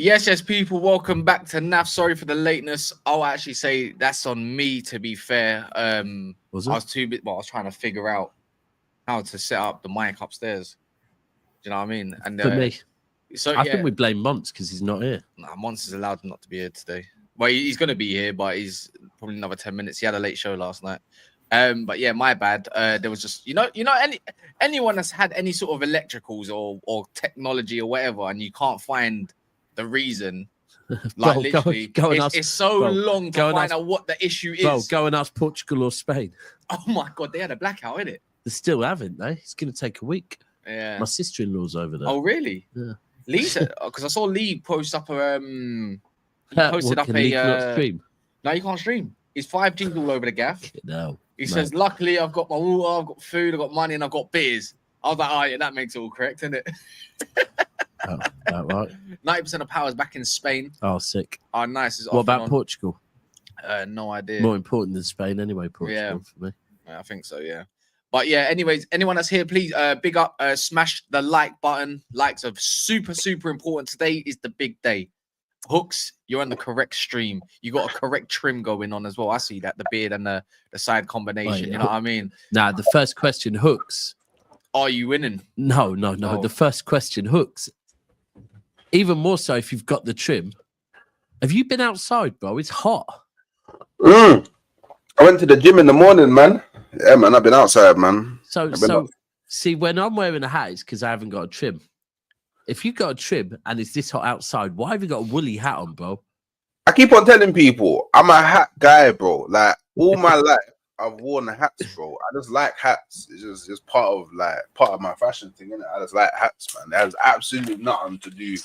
Yes, people, welcome back to NAF. Sorry for the lateness. I'll actually say that's on me, to be fair. Was it? I was trying to figure out how to set up the mic upstairs. Do you know what I mean? And For me. So I think we blame Monts because he's not here. Nah, Mons is allowed not to be here today. Well, he's going to be here, but he's probably another 10 minutes. He had a late show last night. But yeah, my bad. There was just anyone that's had any sort of electricals or technology or whatever, and you can't find the reason. Like literally, it's so long to find out what the issue is. Bro, go and ask Portugal or Spain. Oh my god, they had a blackout, innit? They still haven't, they? It's going to take a week. Yeah. My sister-in-law's over there. Oh really? Yeah. Lee said, because I saw Lee post up a stream? No, you can't stream. It's 5G all over the gaff. No. He says, luckily I've got my water, I've got food, I've got money, and I've got beers. I was like, oh yeah, that makes it all correct, isn't it? Oh, that right. 90% of power is back in Spain. Oh, sick. Oh, nice. What about Portugal? No idea. More important than Spain anyway, Portugal for me. I think so, yeah. But yeah, anyways, anyone that's here, please big up, smash the like button. Likes are super, super important. Today is the big day. Hooks, you're on the correct stream. You got a correct trim going on as well. I see that, the beard and the side combination. Oh, yeah. You know what I mean? Nah, the first question, Hooks. Are you winning? No. Oh. The first question, Hooks. Even more so if you've got the trim. Have you been outside, bro? It's hot. I went to the gym in the morning, man. Yeah, man, I've been outside, man. See, when I'm wearing a hat, it's because I haven't got a trim. If you got a trim and it's this hot outside, why have you got a woolly hat on, bro? I keep on telling people, I'm a hat guy, bro. Like, all my life, I've worn hats, bro. I just like hats. It's just part of my fashion thing, innit? I just like hats, man. It has absolutely nothing to do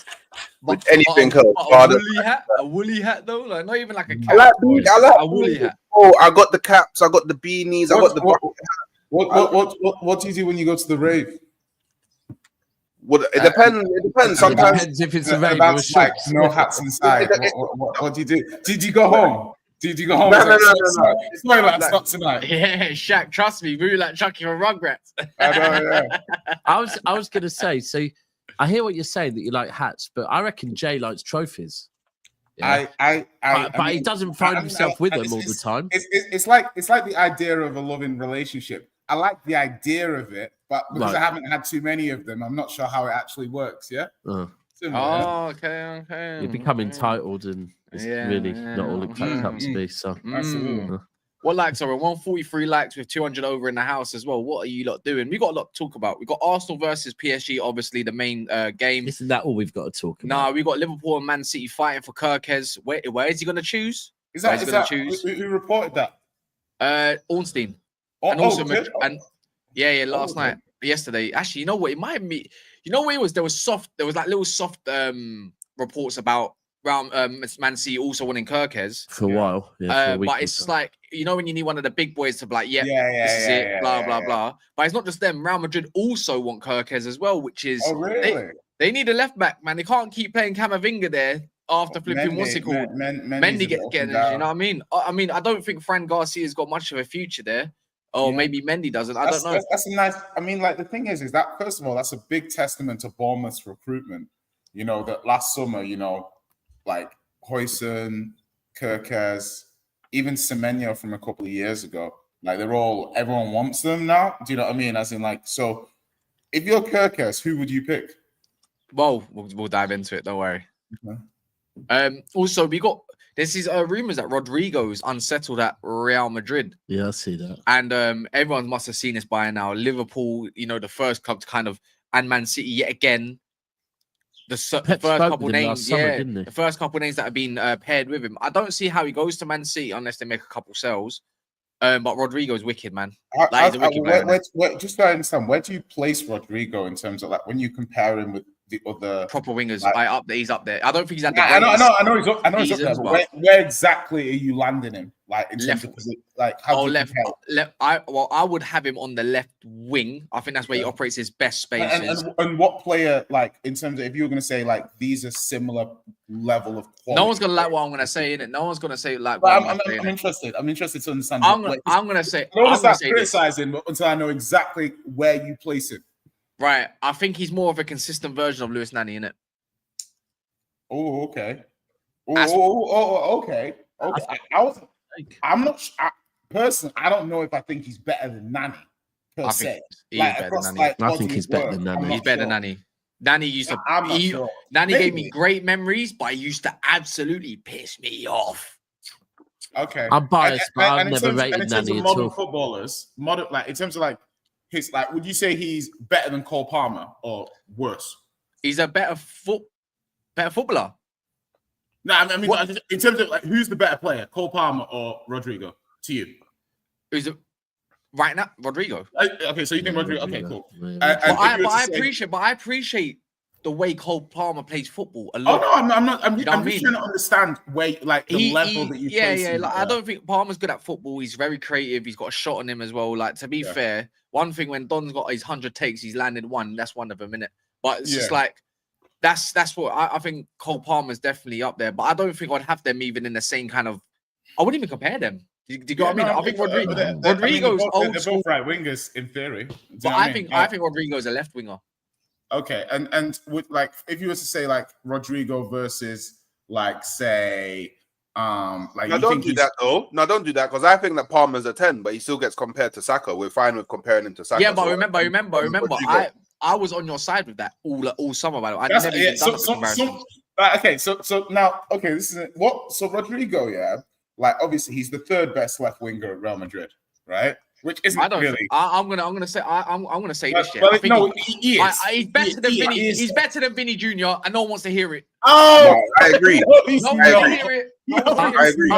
with anything else. A woolly hat, though? Like, not even like a cap. I like a woolly hat. Oh, I got the caps, I got the beanies, I got the bucket hat. What do you do when you go to the rave? Well, it depends. It depends. Sometimes it depends if it's a rave or a shop. No hats inside. What do you do? Did you go home? Did you go home? No. It's not like that's not tonight. Yeah, Shaq, trust me, we were like Chucky from Rugrats. I know, yeah. I was gonna say, so I hear what you're saying that you like hats, but I reckon Jay likes trophies. Yeah. But he doesn't find himself with them all the time. It's like the idea of a loving relationship. I like the idea of it, but because I haven't had too many of them, I'm not sure how it actually works. Yeah. Okay. You become entitled, and it's really not all it cracked up to be. So, what likes are 143 likes with 200 over in the house as well. What are you lot doing? We got a lot to talk about. We got Arsenal versus PSG, obviously the main game. Isn't that all we've got to talk about? Nah, we got Liverpool and Man City fighting for Kerkez. Where is he going to choose? Who reported that? Ornstein. Last night, yesterday. Actually, you know what? It might be. You know what it was? There was like little soft reports about Man City also winning Kerkez for a while. Yeah, but it's like, you know, when you need one of the big boys to be like, this is it, blah. But it's not just them. Real Madrid also want Kerkez as well, which is they need a left back, man. They can't keep playing Camavinga there after flipping what's it called? Mendy getting you know what I mean? I don't think Fran Garcia's got much of a future there. Or maybe Mendy doesn't. I don't know. That's a nice. I mean, like the thing is that first of all, that's a big testament to Bournemouth's recruitment. You know, that last summer, you know, like Huijsen, Kerkez, even Semenyo from a couple of years ago. Like everyone wants them now. Do you know what I mean? As in, like, so if you're Kerkez, who would you pick? Well, we'll dive into it. Don't worry. Okay. Also, we got. This is rumors that Rodrygo is unsettled at Real Madrid. Yeah, I see that. And everyone must have seen this by now. Liverpool, you know, the first club to kind of, and Man City yet again. The first couple names, the first couple names that have been paired with him. I don't see how he goes to Man City unless they make a couple sales. But Rodrygo is wicked, man. Just so I understand, where do you place Rodrygo in terms of like when you compare him with the other proper wingers? He's up there. I don't think he's at the. I know he's up there. But where exactly are you landing him? Like in terms of like how left. I would have him on the left wing. I think that's where he operates his best spaces. And what player, like in terms of if you were going to say like these are similar level of quality. No one's going to like what I'm going to say in it. No one's going to say like. But I'm interested. I'm interested to understand. I'm going to say. I don't want to start criticizing until I know exactly where you place him. Right, I think he's more of a consistent version of Lewis Nani, innit? Oh, okay. Okay. I'm not. Personally, I don't know if I think he's better than Nani per se. He is better than Nani. I think he's better than Nani. He's better than Nani. Nani used to. I'm not sure. Nani gave me great memories, but he used to absolutely piss me off. Okay, I'm biased, but I've never rated Nani at all. Modern footballers, in terms of like his, like, would you say he's better than Cole Palmer or worse? He's a better footballer. No, I mean, in terms of like, who's the better player, Cole Palmer or Rodrygo? To you, right now? Rodrygo. Okay, so you think Rodrygo? Okay, cool. But I appreciate the way Cole Palmer plays football a lot. Oh no, I'm not. I'm just trying to understand where, like, the level that you. Yeah. Like, I don't think Palmer's good at football. He's very creative. He's got a shot on him as well. Like, to be fair, one thing when Don's got his 100 takes, he's landed one. That's one of them, innit? But it's just like. That's what I think. Cole Palmer's definitely up there, but I don't think I'd have them even in the same kind of. I wouldn't even compare them. Do you get what I mean? I think Rodrygo's old school. They're both right wingers in theory. But I think Rodrygo's a left winger. Okay, and with, like, if you were to say like Rodrygo versus, like, say, like, no, don't do that though. No, don't do that, because I think that Palmer's a 10, but he still gets compared to Saka. We're fine with comparing him to Saka. Yeah, but remember, I was on your side with that all summer. By the way, I never even done the comparison. Okay, so now, okay, this is what. So Rodrygo, like, obviously he's the third best left winger at Real Madrid, right? Which isn't really. I'm gonna say this. Yeah, I think he is. He's better than Vinny. He's better than Vinny Jr. and no one wants to hear it. Oh, no, I agree. No one wants to hear it. I agree.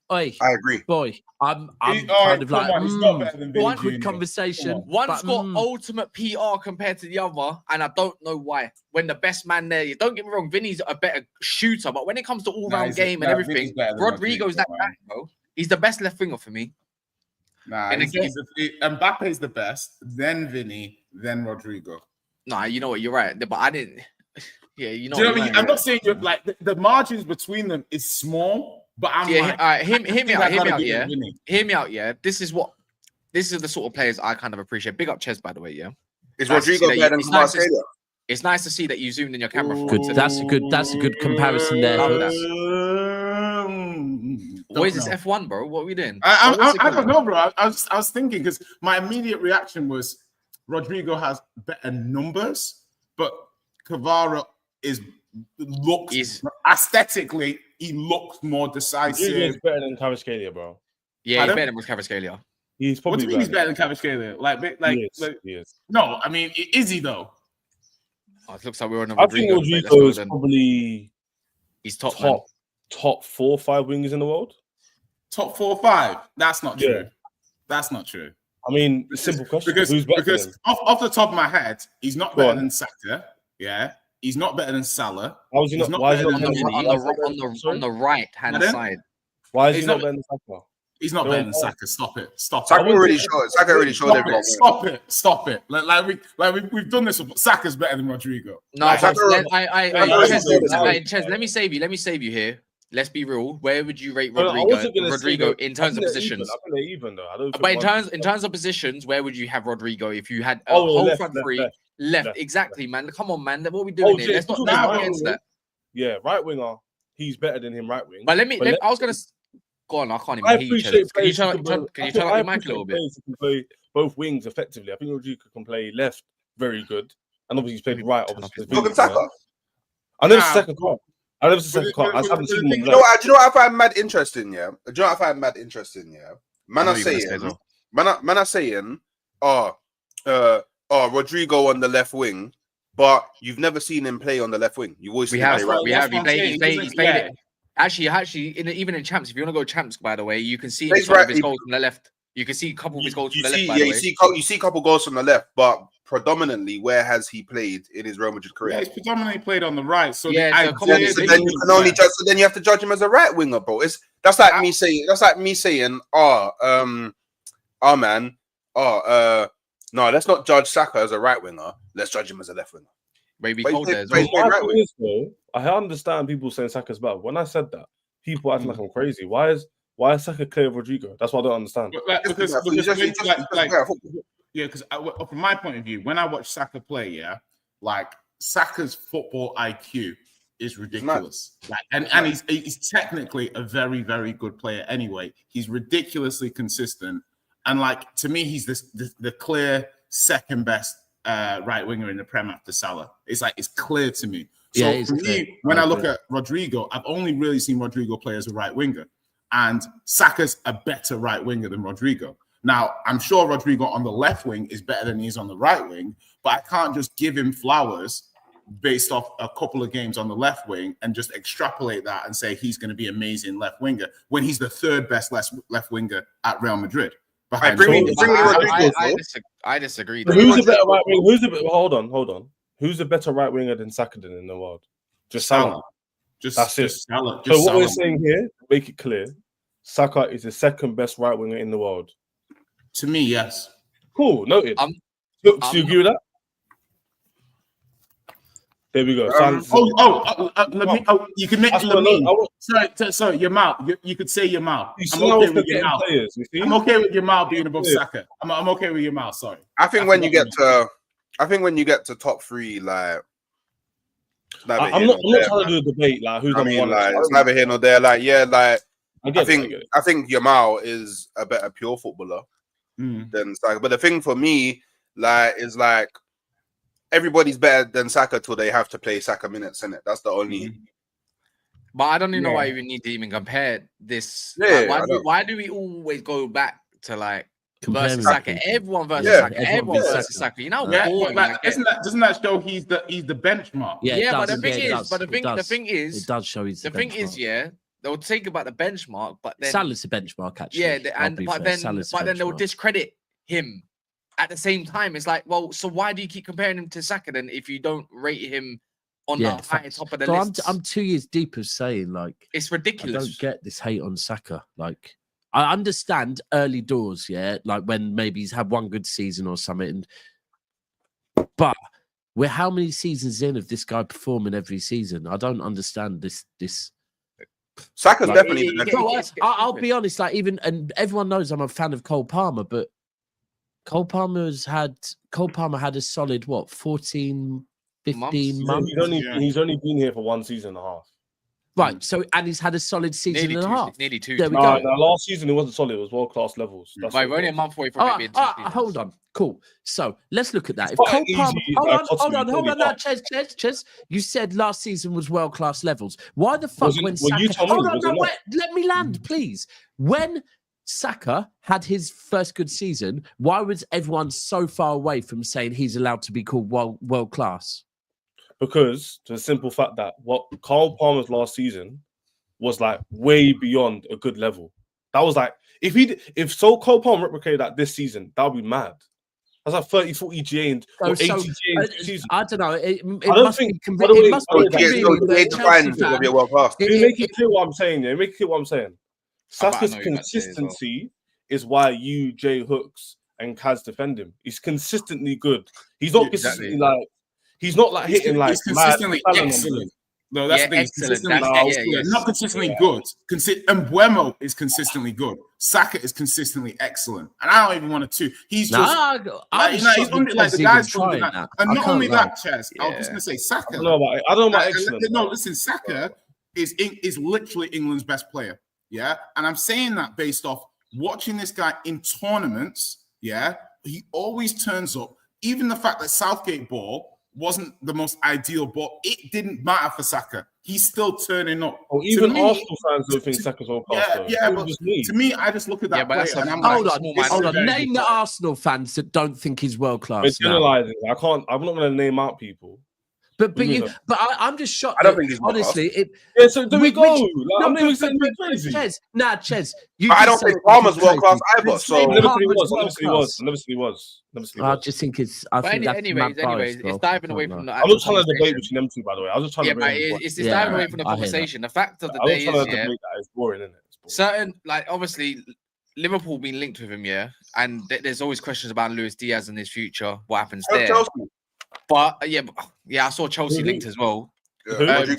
I agree. Boy, I'm kind of like one quick conversation. One's got ultimate PR compared to the other, and I don't know why. When the best man there, don't get me wrong, Vinny's a better shooter, but when it comes to all-round game and everything, Rodrygo's that guy, bro. He's the best left winger for me. Nah, Mbappe's the best, then Vinny, then Rodrygo. Nah, you know what? You're right, but I didn't. Yeah, you know. Do you know what I mean? I'm not saying you're like the margins between them is small, but I'm like, all right, hear me out. Yeah, this is the sort of players I kind of appreciate. Big up Ches, by the way. Yeah, is Rodrygo better than Marcelo? It's nice to see that you zoomed in your camera. Good. That's a good comparison there. What is this F1, bro? What are we doing? I don't know, bro. I was thinking, because my immediate reaction was Rodrygo has better numbers, but Kvara looks aesthetically, he looks more decisive. He's better than Kvaratskhelia, bro. Yeah, he's better than Kvaratskhelia. He's probably. What do you mean he's better than Kvaratskhelia? He is. No, I mean, is he though? Oh, it looks like we're on a I think Rodrygo is probably he's top 4 or 5 wingers in the world. Top 4 or 5? That's not true. Yeah. That's not true. I mean, simple question. Because off the top of my head, he's not better than Saka. Yeah, he's not better than Salah. Why is he not on the right hand side? Why is he not better than Saka? He's not better than Saka. Stop it. Saka already showed everything. Stop it. We've done this. Saka's better than Rodrygo. No, Ches, let me save you here. Let's be real. Where would you rate Rodrygo in terms of positions? I think they're even though. But in terms of positions, where would you have Rodrygo if you had a whole front three? Left, exactly, man. Come on, man. What are we doing here? Let's not against that. Yeah, right winger. He's better than him, right wing. But I was gonna go on. I can't even hear you. Can you turn up your mic a little bit? He can play both wings effectively. I think Rodrygo can play left very good, and obviously he's played right. Obviously, I never said second card. I haven't seen him. Do you know what I find mad interesting? Yeah. Do you know what I find mad interesting? Yeah. Man are saying, Rodrygo on the left wing, but you've never seen him play on the left wing. You always He played it. Actually, even in champs, if you want to go champs, by the way, you can see his goals from the left. You can see a couple of his goals from the left. You see a couple goals from the left, but predominantly, where has he played in his Real Madrid career? Yeah, he's predominantly played on the right. So then you have to judge him as a right winger, bro. That's like me saying, no, let's not judge Saka as a right winger. Let's judge him as a left winger. Maybe I understand people saying Saka's bad. When I said that, people acting like I'm crazy. Why is Saka clear of Rodrygo? That's what I don't understand. Because from my point of view, when I watch Saka play, like Saka's football IQ is ridiculous. And he's technically a very, very good player anyway. He's ridiculously consistent. And like, to me, he's the clear second best right winger in the Prem after Salah. It's clear to me. So for me, when I look at Rodrygo, I've only really seen Rodrygo play as a right winger. And Saka's a better right winger than Rodrygo. Now, I'm sure Rodrygo on the left wing is better than he is on the right wing, but I can't just give him flowers based off a couple of games on the left wing and just extrapolate that and say he's going to be amazing left winger when he's the third best left winger at Real Madrid. I disagree. Who's a better right winger? Hold on. Who's a better right winger than Saka in the world? Just Salah. That's it. Salah. So what we're saying here, make it clear, Saka is the second best right winger in the world. To me, yes. Cool, noted. Do you agree with that? There we go. You can make sorry, Yamal. You could say Yamal. I'm okay with Yamal. I'm okay with Yamal being above Saka. I'm okay with Yamal. Sorry. I think when you get to top three, like I'm not trying to do a debate like who's number one. Like, it's neither here nor there. Like, yeah, like I think Yamal is a better pure footballer than Saka. But the thing for me, like, is like everybody's better than Saka till they have to play Saka minutes, innit? That's the only. But I don't even know why we need to even compare this. Why do we always go back to like versus Saka? Everyone versus Saka. Everyone versus Saka. You know, doesn't that show he's the benchmark? But the thing is, it does show he's the thing benchmark. is, they'll think about the benchmark, but then Salah's the benchmark actually. But then they'll discredit him at the same time. It's like, well, so why do you keep comparing him to Saka then if you don't rate him on the high top of the list? I'm 2 years deep of saying like it's ridiculous. I don't get this hate on Saka. Like, I understand early doors, like when maybe he's had one good season or something. But we're how many seasons in of this guy performing every season? I don't understand this. Saka's definitely. I'll be honest. Like and everyone knows I'm a fan of Cole Palmer, but Cole Palmer had a solid 14, 15 months. He's only been here for 1 season and a half. Right, so and he's had a solid season and a half. Nearly 2. There we go. No, last season it wasn't solid. It was world-class levels. We're only a month away from it being 2 seasons. Hold on. Cool. So let's look at that. If Cole Palmer, hold on. Now, Ches. You said last season was world-class levels. Why the fuck when Saka... Hold on, wait. Let me land, please. When Saka had his first good season, why was everyone so far away from saying he's allowed to be called world-class? Because to the simple fact that what Cole Palmer's last season was like way beyond a good level. That was like if Cole Palmer replicated that this season, that would be mad. That's like 30, 40 GA or 80 GA season. I don't know. It must be convincing. Let me make it clear what I'm saying. Yeah, make it clear what I'm saying. Saka's consistency is why you, Jay Hooks, and Kaz defend him. He's consistently good. He's not consistently like. He's not like hitting like. He's consistently excellent. No, that's the thing. He's consistently not consistently good. Mbuemo is consistently good. Saka is consistently excellent, and I don't even want to. He's just he's only like the guy's trying that. And not only that, Chess. I was just gonna say Saka. I don't know about excellent. No, listen, Saka is literally England's best player. Yeah, and I'm saying that based off watching this guy in tournaments. Yeah, he always turns up. Even the fact that Southgate ball wasn't the most ideal ball, it didn't matter for Saka. He's still turning up. Or even Arsenal fans don't think Saka's world-class. But to me, I just look at that player and I'm hold on. Name the Arsenal fans that don't think he's world-class. We're generalizing. I'm not going to name out people. But I'm just shocked. I don't think he's honestly. So do we go? Ches. I don't think Palmer's world class either. So I never said he was. I just think it's. Anyways, it's diving away from the. I'm not trying to debate between them two, by the way. I was just trying to. It's diving away from the conversation. The fact of the day is, it's boring, isn't it? Certain, like, obviously, Liverpool being linked with him, and there's always questions about Luis Diaz and his future. What happens there? But I saw Chelsea linked as well. But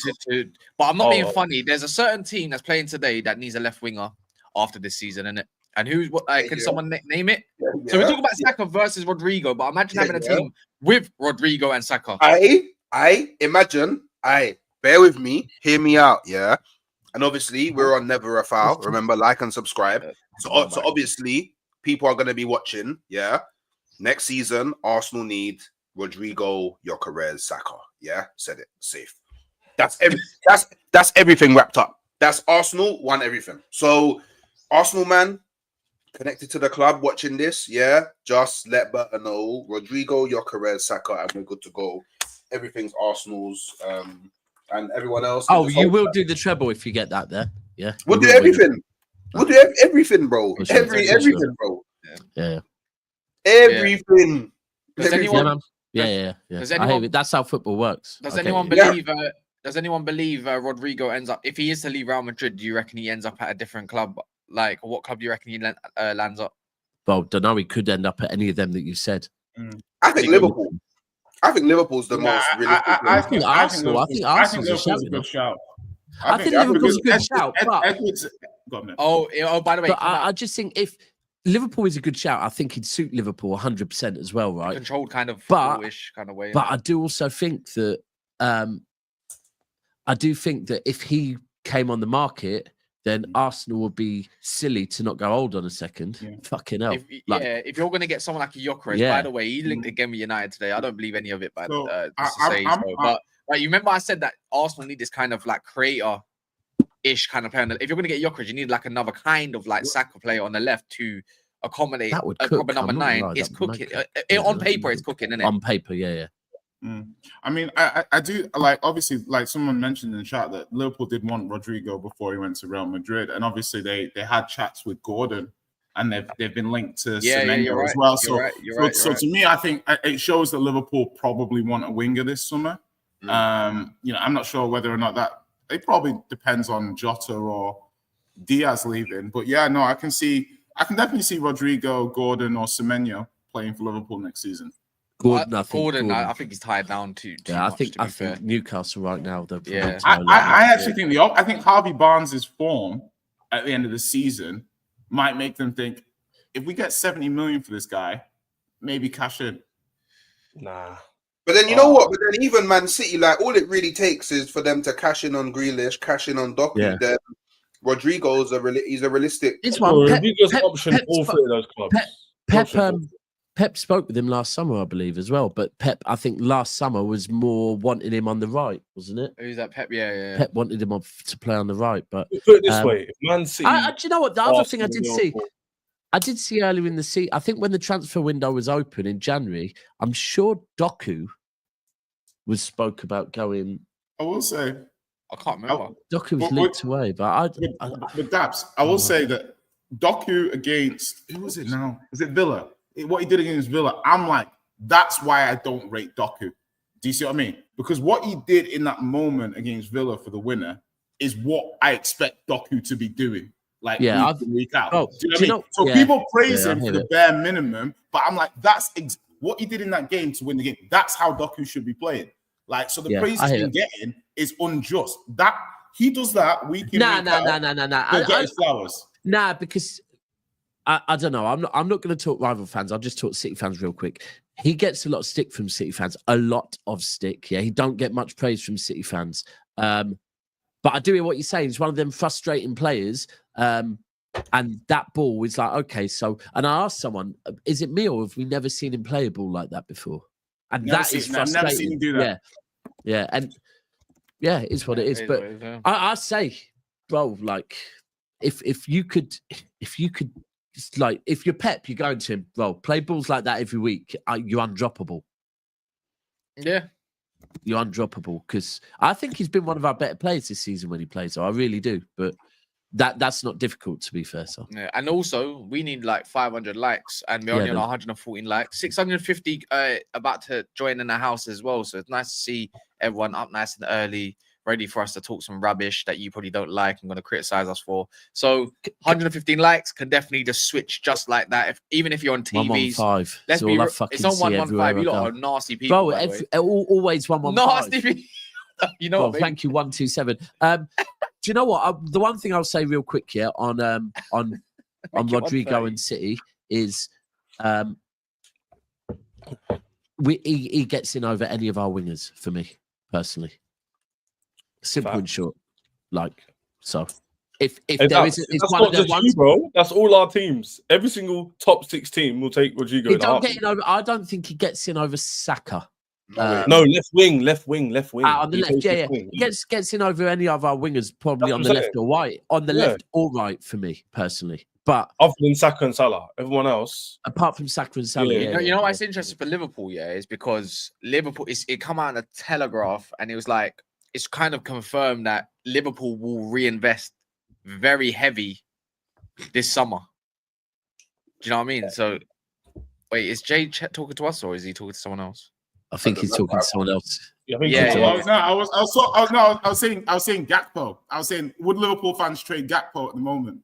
I'm not being funny. There's a certain team that's playing today that needs a left winger after this season, innit? And who's what? Can someone name it? So we talk about Saka versus Rodrygo, but imagine having a team with Rodrygo and Saka. I imagine bear with me, hear me out, yeah. And obviously, we're on Never a Foul. Remember, like and subscribe. So obviously, people are going to be watching, yeah. Next season, Arsenal need Rodrygo, Gyökeres, Saka. Yeah, said it. Safe. That's everything wrapped up. That's Arsenal won everything. So, Arsenal man connected to the club watching this, yeah. Just let Berta know Rodrygo, Gyökeres, Saka, and we're good to go. Everything's Arsenal's. And everyone else. Oh, you will do the treble if you get that there. Yeah. We'll do everything. We'll do everything, bro. Everything, bro. Yeah. Everything. Does anyone? Yeah. That's how football works. Does anyone believe? Does anyone believe Rodrygo ends up? If he is to leave Real Madrid, do you reckon he ends up at a different club? Like, what club do you reckon he lands up? Well, don't know. He could end up at any of them that you said. I think Liverpool. I think Liverpool's the most realistic. I think Arsenal. I think Arsenal's a good shout. I think Liverpool's a good shout. By the way, I just think if Liverpool is a good shout, I think he'd suit Liverpool 100% as well, right? Controlled kind of foolish kind of way. But I do also think that if he came on the market, then Arsenal would be silly to not go hold on a second. Yeah. Fucking hell. If you're going to get someone like a Gyökeres, by the way, he linked again with United today. I don't believe any of it, but you remember I said that Arsenal need this kind of like creator-ish kind of player. If you're going to get Gyökeres, you need like another kind of like Saka player on the left to accommodate a proper number 9. It's cooking. On paper, it's cooking, isn't it? On paper, yeah. I mean, I do like, obviously, like someone mentioned in the chat that Liverpool did want Rodrygo before he went to Real Madrid, and obviously they had chats with Gordon, and they've been linked to Semenyo as well. So to me, I think it shows that Liverpool probably want a winger this summer. I'm not sure whether or not that it probably depends on Jota or Diaz leaving, but I can definitely see Rodrygo, Gordon, or Semenyo playing for Liverpool next season. Gordon, I think he's tied down too. I think Newcastle right now. I actually think I think Harvey Barnes' form at the end of the season might make them think, if we get 70 million for this guy, maybe cash in. Nah. But then you know what? But then even Man City, like all it really takes is for them to cash in on Grealish, cash in on Doku. Yeah. Then Rodrygo's he's a realistic. It's one. Rodrygo's option all three of those clubs. Pep spoke with him last summer, I believe, as well. But Pep, I think last summer was more wanting him on the right, wasn't it? Who's that? Pep, yeah. Pep wanted him to play on the right, but put it this way: Man City. Do you know what? The other thing I did see earlier in the season. I think when the transfer window was open in January, I'm sure Doku was spoke about going. I will say, I can't remember. Doku was linked away, but with Daps, I will say that Doku against who was it now? Is it Villa? What he did against Villa, I'm like, that's why I don't rate Doku. Do you see what I mean? Because what he did in that moment against Villa for the winner is what I expect Doku to be doing, like week out. Do you know what I mean? So people praise him for the bare minimum, but I'm like, that's what he did in that game to win the game. That's how Doku should be playing. Like, so the praise he's been getting is unjust. That he does that week in, week out. Nah. Get his flowers. Nah, because. I don't know. I'm not going to talk rival fans. I'll just talk City fans real quick. He gets a lot of stick from City fans. A lot of stick. Yeah, he don't get much praise from City fans. But I do hear what you're saying. He's one of them frustrating players. And that ball is like, okay, so... And I asked someone, is it me or have we never seen him play a ball like that before? And that is frustrating. I've never seen him do that. Yeah. And yeah, it's what it is. But I say, bro, like, if you could... It's like, if you're Pep, you're going to him, well, play balls like that every week. You're undroppable. Yeah. You're undroppable because I think he's been one of our better players this season when he plays. So I really do. But that's not difficult, to be fair. So yeah, and also we need like 500 likes, and we're only on 114 likes. 650 about to join in the house as well. So it's nice to see everyone up nice and early, ready for us to talk some rubbish that you probably don't like and going to criticize us for. So 115 likes can definitely just switch just like that. Even if you're on TVs, 115. Let's be it's on 115. You lot are nasty people. Bro, always 115. Nasty people. You know what? Thank you, 127. Do you know what? The one thing I'll say real quick here on Rodrygo and City is he gets in over any of our wingers for me personally. Simple and short. Like, so if And there is, it's one of them ones, bro. That's all our teams. Every single top 6 team will take Rodrygo. I don't think he gets in over Saka. No, left wing. On the left, yeah. He gets in over any of our wingers, probably on the left or right. On the left or right for me personally. But other than Saka and Salah, everyone else, apart from Saka and Salah, you know what's interesting for Liverpool, is because Liverpool it come out in a Telegraph, and it was like it's kind of confirmed that Liverpool will reinvest very heavy this summer. Do you know what I mean? So, wait, is Jay talking to us or is he talking to someone else? I think he's talking to someone else. I was saying Gakpo. I was saying, would Liverpool fans trade Gakpo at the moment?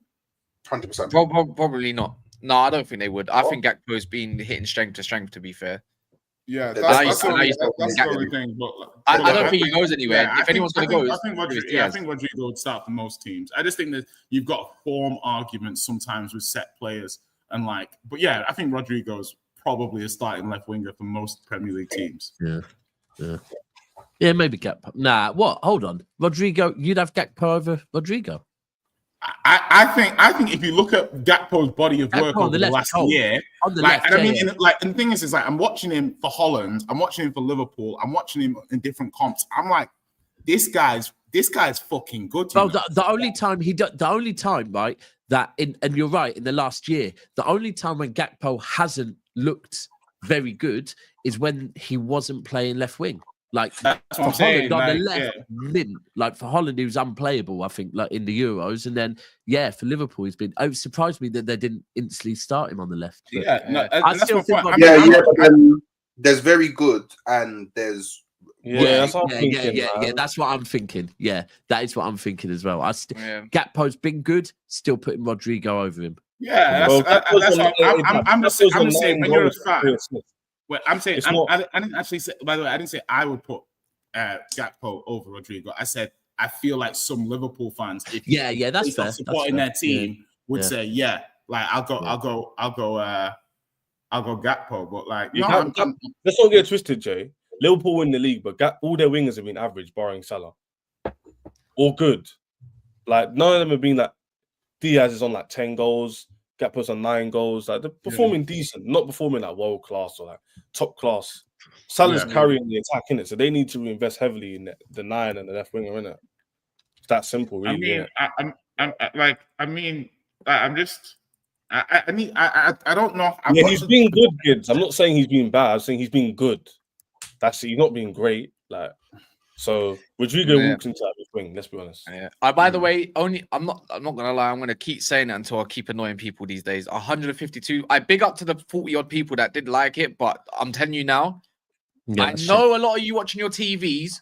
100%. Probably not. No, I don't think they would. I think Gakpo's been hitting strength to strength, to be fair. Yeah, that's the only thing. But I don't think he goes anywhere. If anyone's going to go, I think Rodrygo would start for most teams. I just think that you've got form arguments sometimes with set players, and but yeah, I think Rodrygo's probably a starting left winger for most Premier League teams. Yeah, maybe Gakpo. Nah, what? Hold on, Rodrygo. You'd have Gakpo over Rodrygo. I think if you look at Gakpo's body of work over the last year, and the thing is I'm watching him for Holland, I'm watching him for Liverpool, I'm watching him in different comps. I'm like, this guy's fucking good. Well, the only time, right, and you're right, in the last year, the only time when Gakpo hasn't looked very good is when he wasn't playing left wing. Like for Holland on the left, like for Holland, he was unplayable, I think, like in the Euros. And then, for Liverpool, he's been. It surprised me that they didn't instantly start him on the left. But, I still think. There's very good and there's. That's what I'm thinking. Yeah, that is what I'm thinking as well. Gakpo's been good, still putting Rodrygo over him. Yeah, I'm just saying when you're a fan. Well, I'm saying I didn't actually say. By the way, I didn't say I would put Gakpo over Rodrygo. I said I feel like some Liverpool fans, if that's fair. Supporting their team would say, I'll go Gakpo. But let's not get twisted, Jay. Liverpool win the league, but all their wingers have been average, barring Salah. All good. Like none of them have been like Diaz is on 10 goals. Gakpo's on 9 goals. Like they're performing decent, not performing world class or top class. Salah's carrying the attack in it, so they need to invest heavily in the 9 and the left winger in it. It's that simple, really. I don't know. He's been good, kids. I'm not saying he's been bad. I'm saying he's been good. That's it. He's not been great. So Rodrygo walks into that wing. Let's be honest. By the way, I'm not gonna lie. I'm gonna keep saying it until I keep annoying people these days. 152. I big up to the 40 odd people that did like it, but I'm telling you now, I know a lot of you watching your TVs.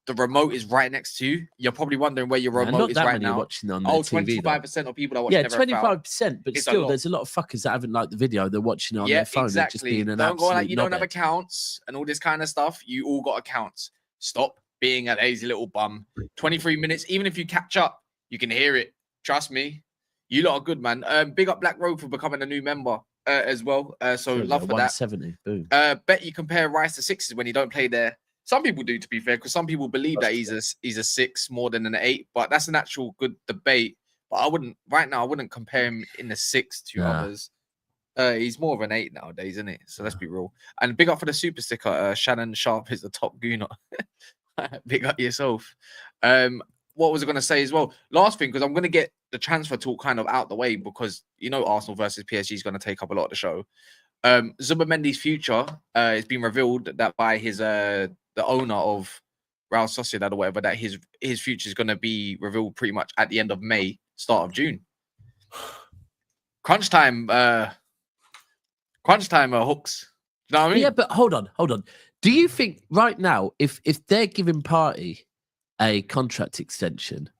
The remote is right next to you. You're probably wondering where your remote is right now. Watching on 25% of people are watching. 25%, but still, there's a lot of fuckers that haven't liked the video. They're watching it on their phone. Exactly. Just being an don't go absolute you don't have accounts and all this kind of stuff. You all got accounts. Stop being a lazy little bum. 23 minutes. Even if you catch up, you can hear it. Trust me. You lot are good, man. Big up Black Road for becoming a new member as well. So love for that. 170. Boom. Bet you compare Rice to 6s when you don't play there. Some people do, to be fair, because some people believe that he's a 6 more than an 8. But that's an actual good debate. But I wouldn't compare him in the 6 to others. He's more of an 8 nowadays, isn't it? So let's be real. And big up for the super sticker. Shannon Sharp is the top gooner. Big up yourself. What was I going to say as well? Last thing, because I'm going to get the transfer talk kind of out the way, because Arsenal versus PSG is going to take up a lot of the show. Zubimendi's future it's been revealed that by his the owner of Real Sociedad or whatever, that his future is going to be revealed pretty much at the end of May, start of June. Crunch time hooks. You know what I mean? Yeah, but hold on. Do you think right now, if they're giving Partey a contract extension,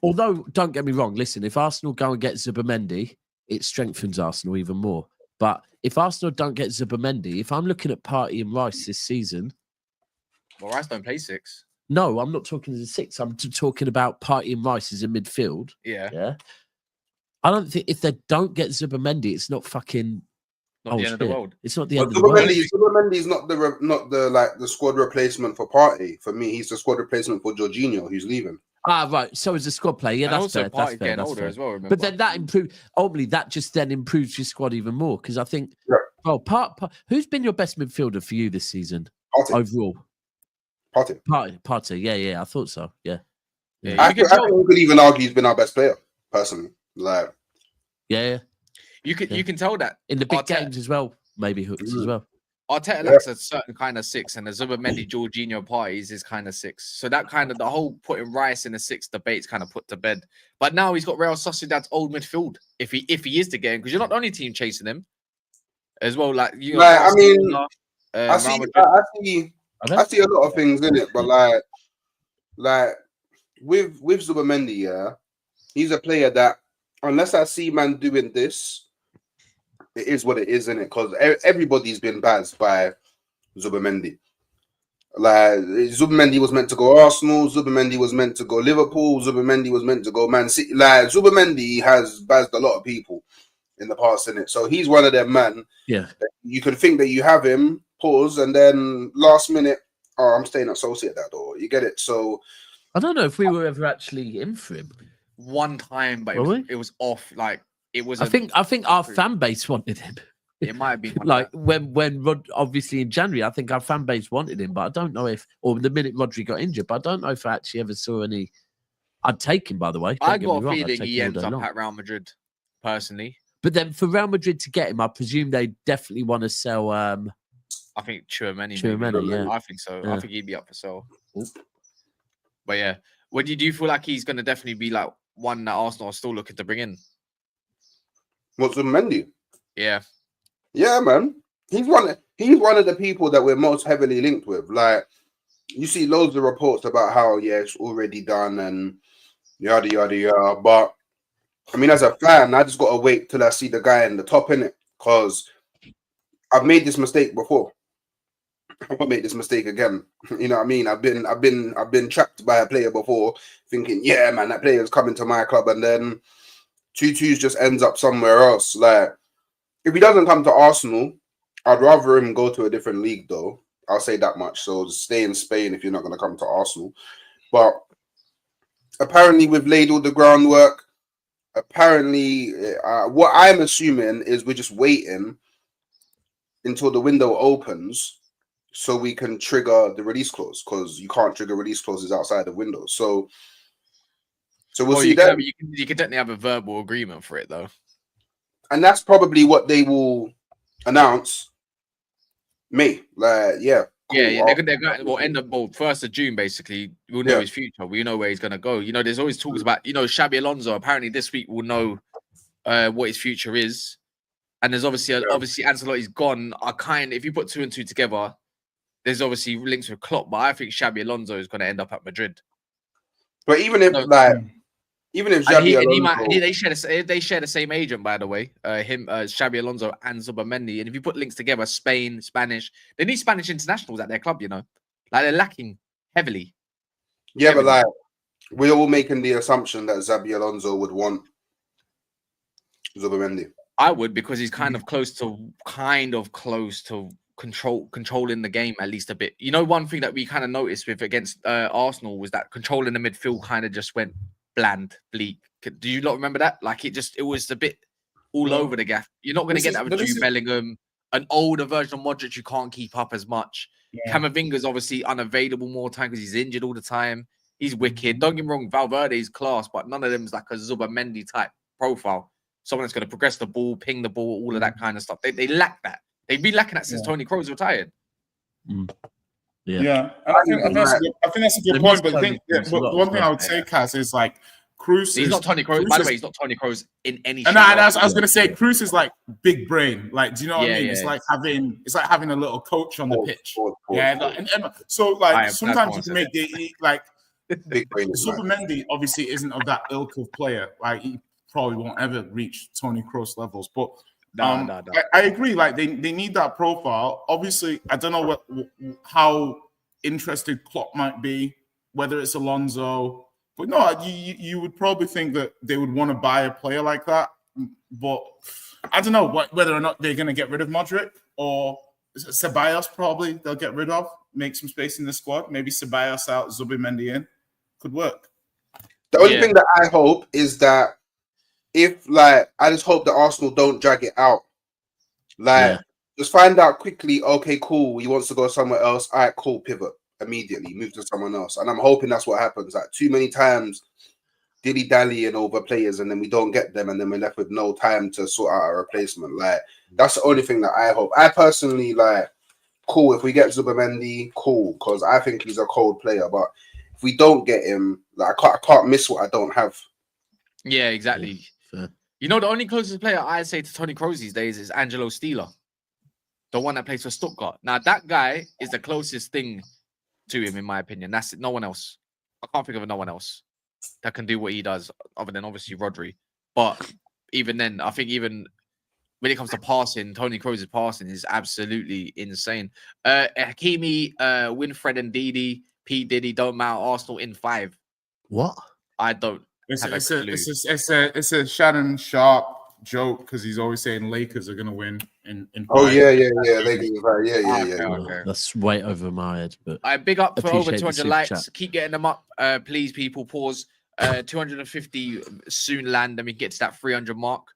although don't get me wrong, listen, if Arsenal go and get Zubimendi, it strengthens Arsenal even more. But if Arsenal don't get Zubimendi, if I'm looking at Partey and Rice this season, well, Rice don't play 6. No, I'm not talking as a 6. I'm talking about Partey and Rice as a midfield. Yeah. I don't think if they don't get Zubimendi, it's not fucking. Not the end of the world. It's not the end of the world. Zubimendi's not the squad replacement for Partey. For me, he's the squad replacement for Jorginho, who's leaving. Right. So as a squad player, yeah, that's fair. That's fair. That's fair. As well, remember? But then that ultimately, that just then improves your squad even more because I think, who's been your best midfielder for you this season overall? Partey. Yeah, I thought so. Yeah. I could even argue he's been our best player personally. Like, you can tell that in the big games as well. Maybe hooks as well. Arteta lacks a certain kind of six, and the Zubimendi Jorginho parties is kind of six. So that kind of the whole putting Rice in the six debate's kind of put to bed. But now he's got Real Sociedad's old midfield. If he is to get him, because you're not the only team chasing him as well. Like you, I see a lot of things in it, but like with Zubimendi, he's a player that unless I see man doing this, it is what it is, isn't it? Because everybody's been buzzed by Zubimendi. Like Zubimendi was meant to go Arsenal, Zubimendi was meant to go Liverpool, Zubimendi was meant to go Man City. Like Zubimendi has buzzed a lot of people in the past, isn't it? So he's one of them, man. Yeah. You could think that you have him, pause, and then last minute, I'm staying at Sociedad, or you get it. So I don't know if we were ever actually in for him. One time, but it was off. Like it was. I think our fan base wanted him. It might have been like when Rod, obviously in January, I think our fan base wanted him, but I don't know if, or the minute Rodrygo got injured, but I don't know if I actually ever saw any. I'd take him, by the way. I got a feeling he ends up at Real Madrid, personally. But then for Real Madrid to get him, I presume they definitely want to sell. I think Tchouaméni. Yeah, I think so. Yeah. I think he'd be up for sale. But yeah, do you feel like he's going to definitely be like one that Arsenal are still looking to bring in? What's with Mendy? Yeah. Yeah, man. He's one of the people that we're most heavily linked with. Like, you see loads of reports about how, it's already done and yada, yada, yada. But, I mean, as a fan, I just got to wait till I see the guy in the top, innit? Because I've made this mistake before. I won't make this mistake again. You know what I mean? I've been trapped by a player before thinking, yeah, man, that player's coming to my club. And then 2-2 just ends up somewhere else. Like, if he doesn't come to Arsenal, I'd rather him go to a different league, though. I'll say that much. So stay in Spain if you're not going to come to Arsenal. But apparently we've laid all the groundwork. Apparently, what I'm assuming is we're just waiting until the window opens so we can trigger the release clause, because you can't trigger release clauses outside of windows. So we'll see that. You can definitely have a verbal agreement for it, though. And that's probably what they will announce. May, like, yeah. Cool. Yeah, they're going end up 1st of June, basically. We'll know his future. We know where he's going to go. You know, there's always talks about, Xabi Alonso. Apparently this week we'll know what his future is. And there's obviously Ancelotti's gone. If you put 2 and 2 together, there's obviously links with Klopp, but I think Xabi Alonso is going to end up at Madrid. But even if Xabi Alonso, they share the same agent, by the way. Xabi Alonso and Zubimendi. And if you put links together, Spain, Spanish, they need Spanish internationals at their club. Like they're lacking heavily. Yeah, but like we're all making the assumption that Xabi Alonso would want Zubimendi. I would, because he's kind of close to controlling the game at least a bit. One thing that we kind of noticed against Arsenal was that controlling the midfield kind of just went bland, bleak. Do you not remember that? Like it was a bit all over the gaff. You're not going to get that with Jude Bellingham, an older version of Modric. You can't keep up as much. Yeah. Camavinga's obviously unavailable more time because he's injured all the time. He's wicked. Don't get me wrong, Valverde's class, but none of them is like a Zubimendi type profile. Someone that's going to progress the ball, ping the ball, all of that kind of stuff. They lack that. They've been lacking that since Toni Kroos retired. Yeah. I think that's a good point. But one thing I would say, Kaz, is like Kroos. He's not Toni Kroos. By the way, he's not Toni Kroos in any. And I was going to say, Kroos is like big brain. Like, do you know what I mean? It's like having a little coach on the pitch. And so like sometimes you can make big brain. Zubimendi obviously isn't of that ilk of player. Like he probably won't ever reach Toni Kroos levels, but. No. I agree. Like they need that profile. Obviously, I don't know how interested Klopp might be, whether it's Alonso. But no, you would probably think that they would want to buy a player like that. But I don't know whether or not they're going to get rid of Modric or Ceballos. Probably they'll get rid of, make some space in the squad. Maybe Ceballos out, Zubimendi in. Could work. The only thing that I hope is that if, like, I just hope that Arsenal don't drag it out. Like, just find out quickly, okay, cool, he wants to go somewhere else. All right, cool, pivot immediately, move to someone else. And I'm hoping that's what happens. Like, too many times, dilly-dallying over players, and then we don't get them, and then we're left with no time to sort out a replacement. Like, that's the only thing that I hope. I personally, like, cool, if we get Zubimendi, cool, because I think he's a cold player. But if we don't get him, like, I can't miss what I don't have. Yeah, exactly. Yeah. You know, the only closest player I say to Toni Kroos these days is Angelo Stieler, the one that plays for Stuttgart. Now, that guy is the closest thing to him, in my opinion. That's it. No one else. I can't think of no one else that can do what he does, other than obviously Rodri. But even then, I think even when it comes to passing, Toni Kroos' passing is absolutely insane. Hakimi, Winfred and Didi, P. Diddy don't matter. Arsenal in 5. What? I don't. It's a Shannon Sharp joke because he's always saying Lakers are gonna win in 5. Oh yeah, Lakers, right? Yeah. Okay. That's way over my head, but I big up for over 200 likes. Chat. Keep getting them up, please, people. Pause. 250 soon land, and we get to that 300 mark.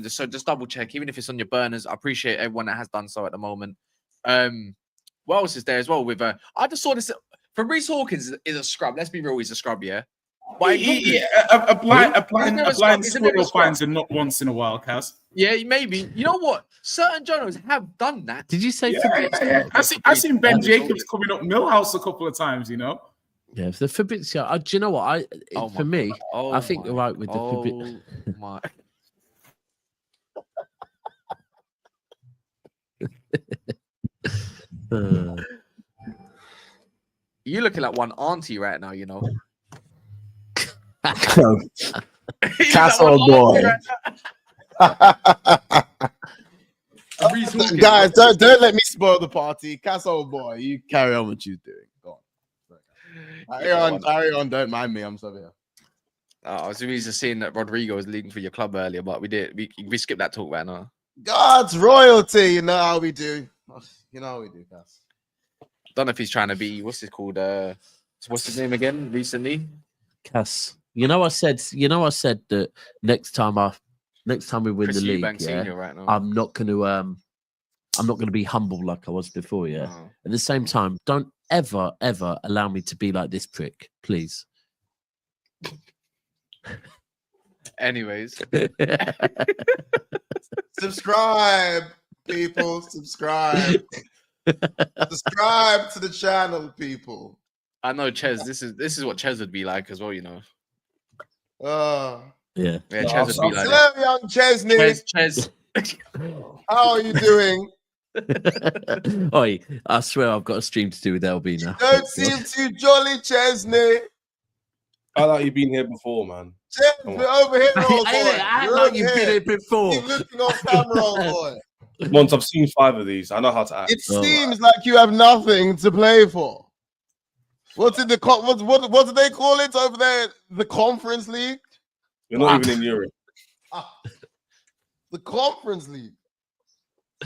So just double check, even if it's on your burners. I appreciate everyone that has done so at the moment. What else is there as well? With I just saw this. Fabrice Hawkins is a scrub. Let's be real, he's a scrub, yeah. But a blind squirrel finds a nut once in a while, Kaz. Yeah, maybe. You know what? Certain journalists have done that. Did you say? Yeah. I've seen Ben Jacobs coming up Millhouse a couple of times. You know. Yeah, the Fabrizio. Do you know what? I think you're right with the Fabrizio. My. You're looking like one auntie right now, you know. Castle boy. Guys, don't let me spoil the party. Castle boy, you carry on what you're doing. Go on. Carry on. Don't mind me. I'm sorry. I was just seeing that Rodrygo was leading for your club earlier, but we skipped that talk right now. God's royalty, you know how we do. You know how we do, Cass. Don't know if he's trying to be what's his name again recently? Cass. You know I said that next time we win the league, right now. I'm not gonna be humble like I was before, yeah. Oh. At the same time, don't ever allow me to be like this prick, please. Anyways. Subscribe, people. Subscribe. Subscribe to the channel, people. I know Ches. This is what Ches would be like as well, you know. Yeah. Ches would be like hello, young Chesney. Ches. How are you doing? Oi, I swear I've got a stream to do with LB now. Don't seem too jolly, Chesney. I like you've been here before, man. Ches, we're over here, old boy. I like you've been here before. Keep looking on camera, old boy. Once I've seen 5 of these, I know how to act. It seems like you have nothing to play for. What's in the what do they call it over there? The Conference League? You're not even in Europe. The Conference League.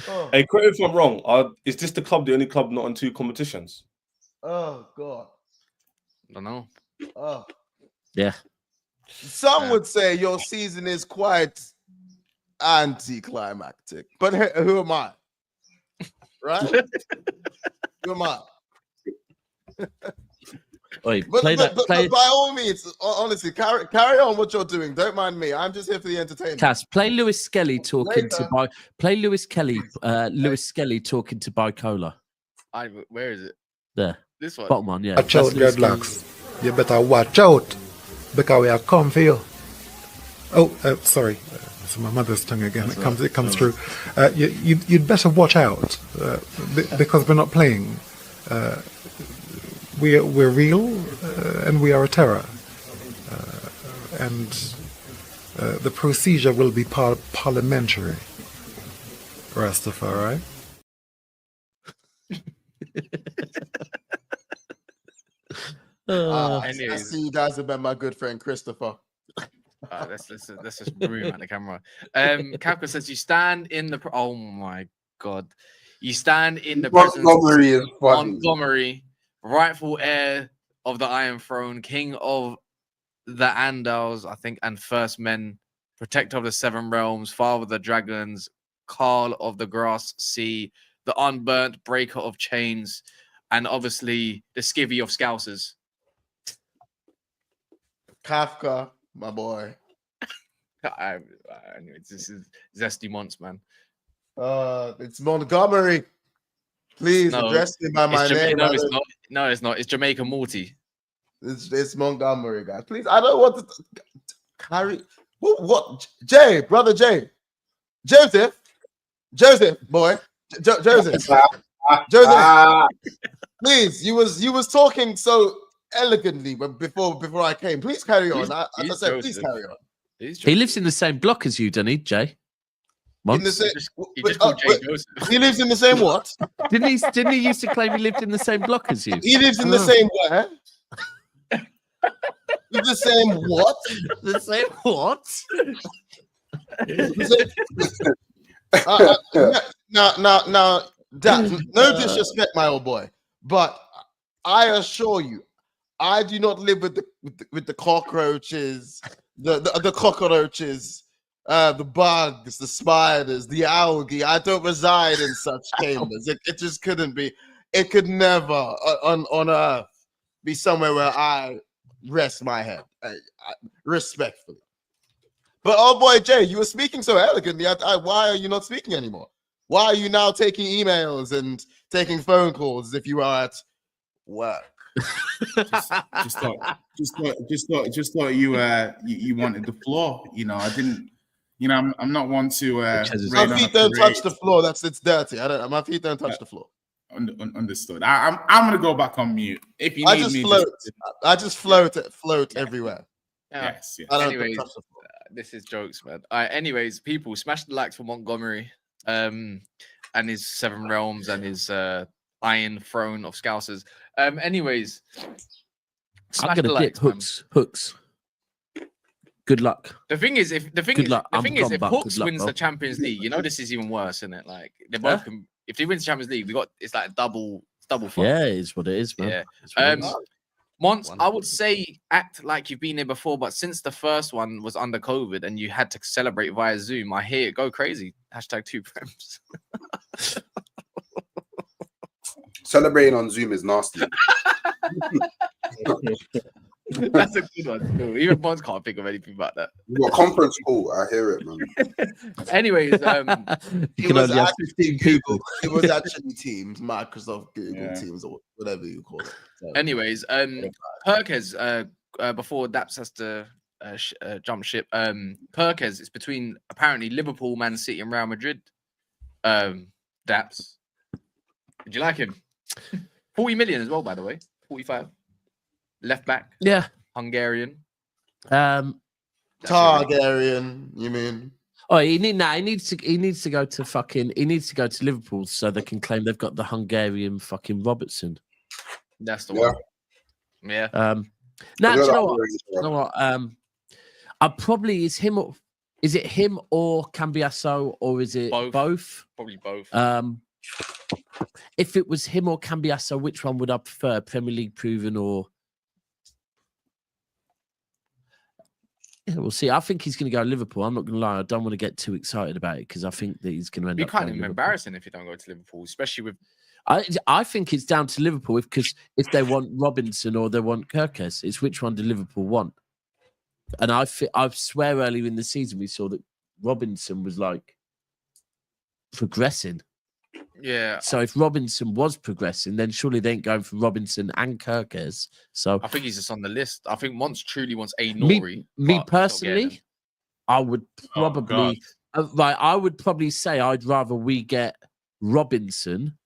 Oh. Hey, correct me if I'm wrong. Is this the only club not in 2 competitions? Oh God. I don't know. Oh. Yeah. Some would say your season is quite anticlimactic, but who am I? Right? Who am I? Wait, but by all means, honestly, carry on what you're doing. Don't mind me. I'm just here for the entertainment. Cass, play Lewis Skelly talking to Lewis Skelly talking to Bicola. Where is it? There. This one. Bottom one, yeah. Watch out, dreadlocks. You better watch out because we are come for you. Oh, sorry. It's my mother's tongue again. It comes through. You'd better watch out because we're not playing. We're real and we are a terror. And the procedure will be parliamentary. Rastafari. I see you guys have been my good friend Christopher. Let's just room at the camera. Kafka says you stand in the. Oh my God, you stand in the presence of Montgomery, rightful heir of the Iron Throne, king of the Andals, I think, and First Men, Protector of the Seven Realms, Father of the Dragons, Carl of the Grass Sea, the Unburnt, Breaker of Chains, and obviously the Skivvy of Scousers. Kafka, my boy. Anyways, this is Zesty Monts, man. It's Montgomery. Please address me by my name. No, it's not. No, it's not. It's Jamaica Morty. It's Montgomery, guys. Please, I don't want to carry. What? Jay, brother Jay. Joseph, boy. Joseph. Please, you was talking so elegantly before I came. Please carry on. As I said, please carry on. He lives in the same block as you, doesn't he, Jay? In the same, he lives in the same what? Didn't he used to claim he lived in the same block as you? He lives in the same where? The same what? The same what? Now, Dad, no disrespect, my old boy, but I assure you, I do not live with the cockroaches, the cockroaches, the bugs, the spiders, the algae. I don't reside in such chambers. It just couldn't be. It could never on earth be somewhere where I rest my head, respectfully. But oh boy, Jay, you were speaking so elegantly. Why are you not speaking anymore? Why are you now taking emails and taking phone calls as if you are at work? just thought you wanted the floor. You know, I didn't. You know, I'm not one to. My feet don't touch the floor. It's dirty. My feet don't touch the floor. Understood. I'm gonna go back on mute. If you need me, I just float everywhere. Yes. Anyways, this is jokes, man. Anyways, people, smash the likes for Montgomery, and his Seven Realms and his Iron Throne of Scousers. Anyways, I'm gonna get hooks. Good luck. The thing is, if Hooks wins the Champions League, you know this is even worse, isn't it? Like they both can. If he wins the Champions League, it's like double fun. Yeah, it is what it is, man. Yeah. Mons, I would say act like you've been here before, but since the first one was under COVID and you had to celebrate via Zoom, I hear it go crazy. #2prems. Celebrating on Zoom is nasty. That's a good one too. Even Mons can't think of anything about that. What conference call? I hear it, man. Anyways, it was actually Google. It was actually Teams, Microsoft Google Teams, or whatever you call it. So. Anyways, Kerkez, before Daps has to jump ship, Kerkez is between apparently Liverpool, Man City, and Real Madrid. Daps, did you like him? 40 million as well, by the way. 45. Left back. Yeah. Hungarian. Targaryen, you mean? Oh, he needs to go to Liverpool so they can claim they've got the Hungarian fucking Robertson. That's the one. Yeah. Now, do you know what? I probably is it him or Cambiasso, or is it both? Probably both. If it was him or Cambiasso, which one would I prefer? Premier League proven or? Yeah, we'll see. I think he's going to go to Liverpool. I'm not going to lie. I don't want to get too excited about it because I think that he's going to end up. You can't even embarrass him if you don't go to Liverpool, especially with. I think it's down to Liverpool because if they want Robinson or they want Kerkez, it's which one do Liverpool want? And I swear earlier in the season we saw that Robinson was like progressing. Yeah. So if Robinson was progressing, then surely they ain't going for Robinson and Kerkez. So I think he's just on the list. I think Mons truly wants a Nori. Me personally, I would probably I would probably say I'd rather we get Robinson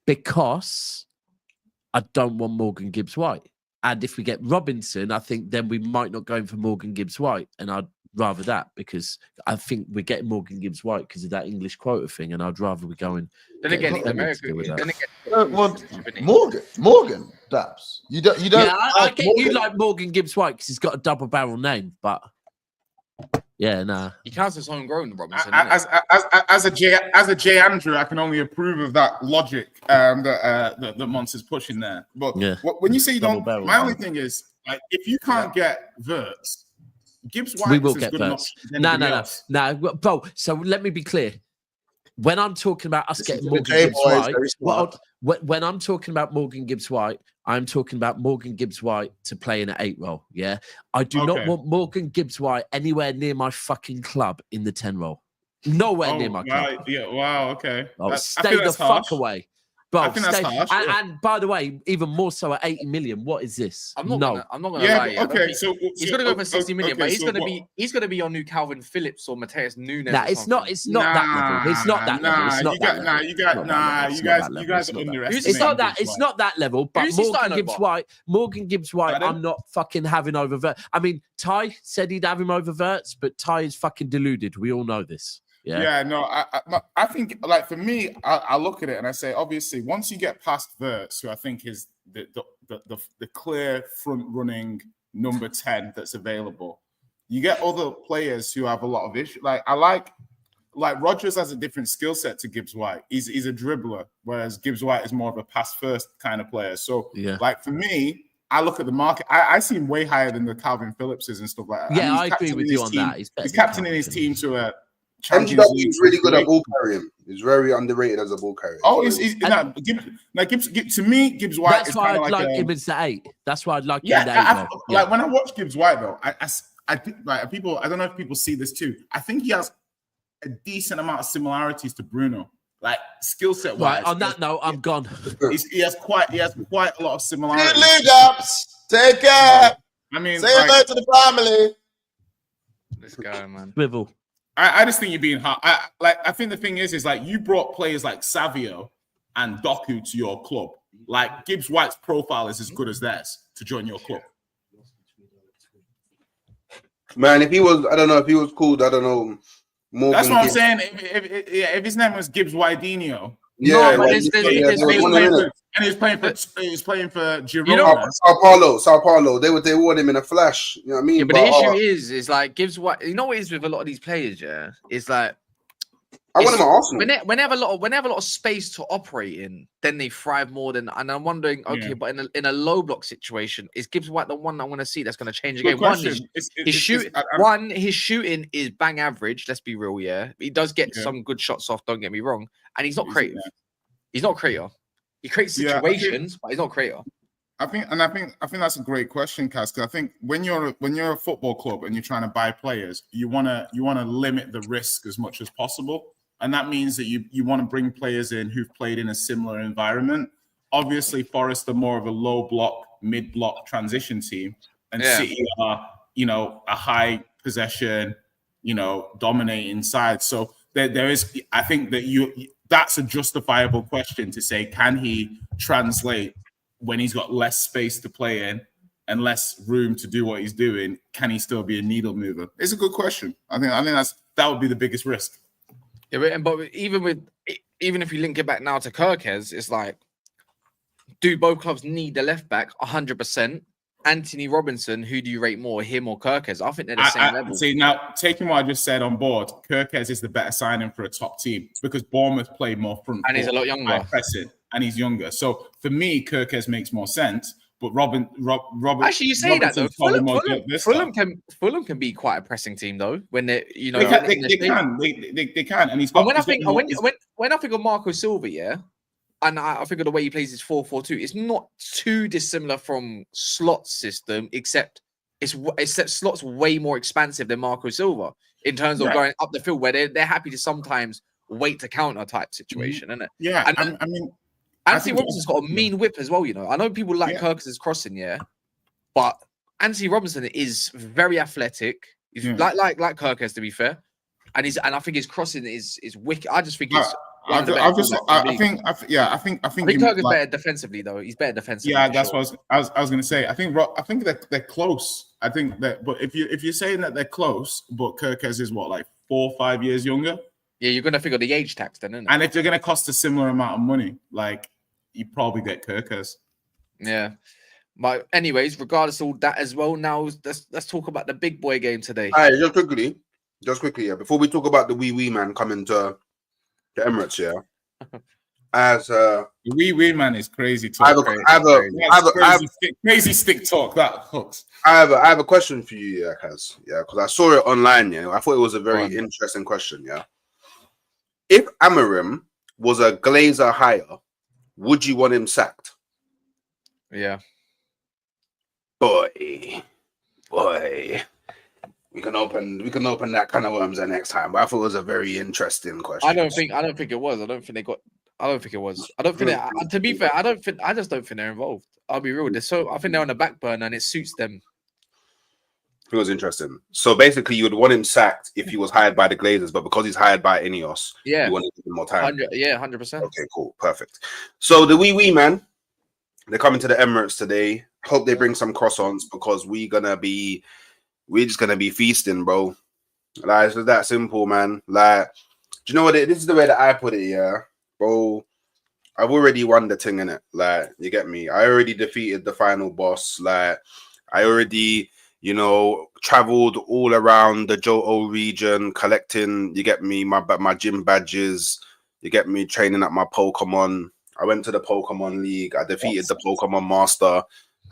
because I don't want Morgan Gibbs-White. And if we get Robinson, I think then we might not go in for Morgan Gibbs-White, and I'd rather that because I think we're getting Morgan Gibbs-White because of that English quota thing, and I'd rather we go in. Then again, he's American. Morgan, Daps. You don't. Yeah, I get you like Morgan Gibbs-White because he's got a double barrel name, but Yeah, nah. He counts as homegrown, Robinson. As a J Andrew, I can only approve of that logic that Monster's pushing there. But when you say you don't, my only thing is like if you can't get Verts, Gibbs White we will is get good Verts. enough. No, bro. So let me be clear. When I'm talking about us getting Morgan Gibbs White, when I'm talking about Morgan Gibbs White, I'm talking about Morgan Gibbs White to play in an 8 role. Yeah, I do not want Morgan Gibbs White anywhere near my fucking club in the 10 role. Nowhere near my club. Yeah, wow, okay. Stay the fuck away. Bro, stay. Harsh, and by the way, even more so at 80 million. What is this? I'm not gonna lie. Okay, he's gonna go for 60 million, but he's gonna be your new Calvin Phillips or Mateus Nunes. Nah, it's not that level. It's not that level. You guys are underestimating. It's not that level. But Morgan Gibbs White, I'm not fucking having over Vert. I mean, Ty said he'd have him over Verts, but Ty is fucking deluded. We all know this. Yeah, no, I think like for me, I look at it and I say, obviously, once you get past Verts, who I think is the clear front running number 10 that's available, you get other players who have a lot of issues. Like I like Rodgers has a different skill set to Gibbs White. He's a dribbler, whereas Gibbs White is more of a pass first kind of player. So like for me, I look at the market. I see him way higher than the Calvin Phillipses and stuff like that. Yeah, I agree with you on that. He's captaining his team to a MGW is really good at ball carrying. He's very underrated as a ball carrier. Oh, Gibbs to me, Gibbs White. That's why I'd like him as the 8. That's why I'd like him the 8. Like when I watch Gibbs White though, I think like people. I don't know if people see this too. I think he has a decent amount of similarities to Bruno, like skill set wise. Right. On that note, I'm gone. He has quite a lot of similarities. Lead ups. Take care. I mean, say hello to the family. This guy, man. Swivel. I just think you're being hard. I think the thing is like you brought players like Savio and Doku to your club. Like Gibbs White's profile is as good as theirs to join your club. Man, if he was, I don't know, if he was called, I don't know. Morgan That's what Gibbs. I'm saying. If his name was Gibbs Whitedinho. Yeah, no, but he's playing for Girona. You know, Sao Paulo. They want him in a flash. You know what I mean? Yeah, but the issue is like Gibbs White. You know what it is with a lot of these players, yeah? It's like I want him at Arsenal. When they have a lot of space to operate in, then they thrive more than. And I'm wondering, okay, but in a low block situation, is Gibbs White the one I want to see that's going to change the game? His shooting is bang average. Let's be real, yeah. He does get some good shots off. Don't get me wrong, and he's not creative. He's not a creator. He creates situations, but he's not a creator. I think that's a great question, Kaz. Because I think when you're a football club and you're trying to buy players, you wanna limit the risk as much as possible. And that means that you want to bring players in who've played in a similar environment. Obviously, Forest are more of a low block, mid block transition team, and City are, a high possession, dominating side. So there is, I think that that's a justifiable question to say, can he translate when he's got less space to play in and less room to do what he's doing? Can he still be a needle mover? It's a good question. I think that would be the biggest risk. Yeah, but even if you link it back now to Kerkez, it's like, do both clubs need the left back? 100%. Anthony Robinson, who do you rate more, him or Kerkez? I think they're the same level. See, now taking what I just said on board, Kerkez is the better signing for a top team because Bournemouth play more front, and he's a lot younger, pressing, and he's younger. So for me, Kerkez makes more sense. But Robert. Actually, you say that though. Fulham can be quite a pressing team though. When they can. And he's got. When I think of Marco Silva, yeah, and I think of the way he plays his 4-4-2, it's not too dissimilar from Slot's system, except Slot's way more expansive than Marco Silva in terms of going up the field, where they're happy to sometimes wait to counter type situation, isn't it? Yeah, and, I mean. Anthony Robinson's got a mean whip as well, I know people like Kerkez's crossing, but Anthony Robinson is very athletic. He's like Kerkez, to be fair, and I think his crossing is wicked. I just think he's. I think Kerkez better defensively though. He's better defensively. Yeah, that's what I was going to say. I think they're close. I think that, but if you're saying that they're close, but Kerkez is what, like 4 or 5 years younger. Yeah, you're going to figure the age tax then, isn't it? And if they're going to cost a similar amount of money, like, you probably get Kerkez. Yeah. But anyways, regardless of all that as well, now let's talk about the big boy game today. All right, just quickly, yeah. Before we talk about the wee man coming to the Emirates, yeah. As wee man is crazy talk. Crazy stick talk that hooks. I have a question for you, yeah, Kaz. Yeah, because I saw it online. Yeah, I thought it was a very interesting question. Yeah, if Amorim was a Glazer hire, would you want him sacked? Yeah. Boy, we can open that kind of worms the next time. But I thought it was a very interesting question. I don't think it was. I don't think it was. To be fair, I just don't think they're involved. I'll be real. I think they're on the back burner and it suits them. It was interesting. So basically, you would want him sacked if he was hired by the Glazers, but because he's hired by Ineos, you want to give him more time. 100%. Okay, cool, perfect. So the wee man, they're coming to the Emirates today. Hope they bring some croissants because we're just gonna be feasting, bro. Like, it's just that simple, man. Like, do you know what? This is the way that I put it, yeah, bro. I've already won the thing in it. Like, you get me? I already defeated the final boss. Like, I already, traveled all around the Johto region, collecting. You get me? My gym badges. You get me? Training at my Pokemon. I went to the Pokemon League. I defeated the Pokemon Master,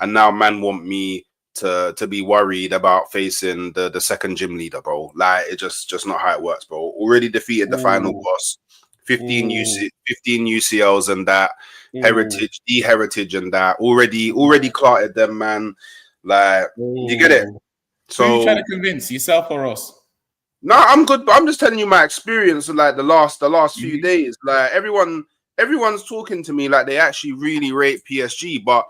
and now man want me to be worried about facing the second gym leader, bro. Like, it's just not how it works, bro. Already defeated the final boss. 15 UCLs and that heritage and that already clarted them, man. Like, you get it. So who are you trying to convince, yourself or us? No, I'm good, but I'm just telling you my experience of like the last few days. Like, everyone's talking to me like they actually really rate PSG, but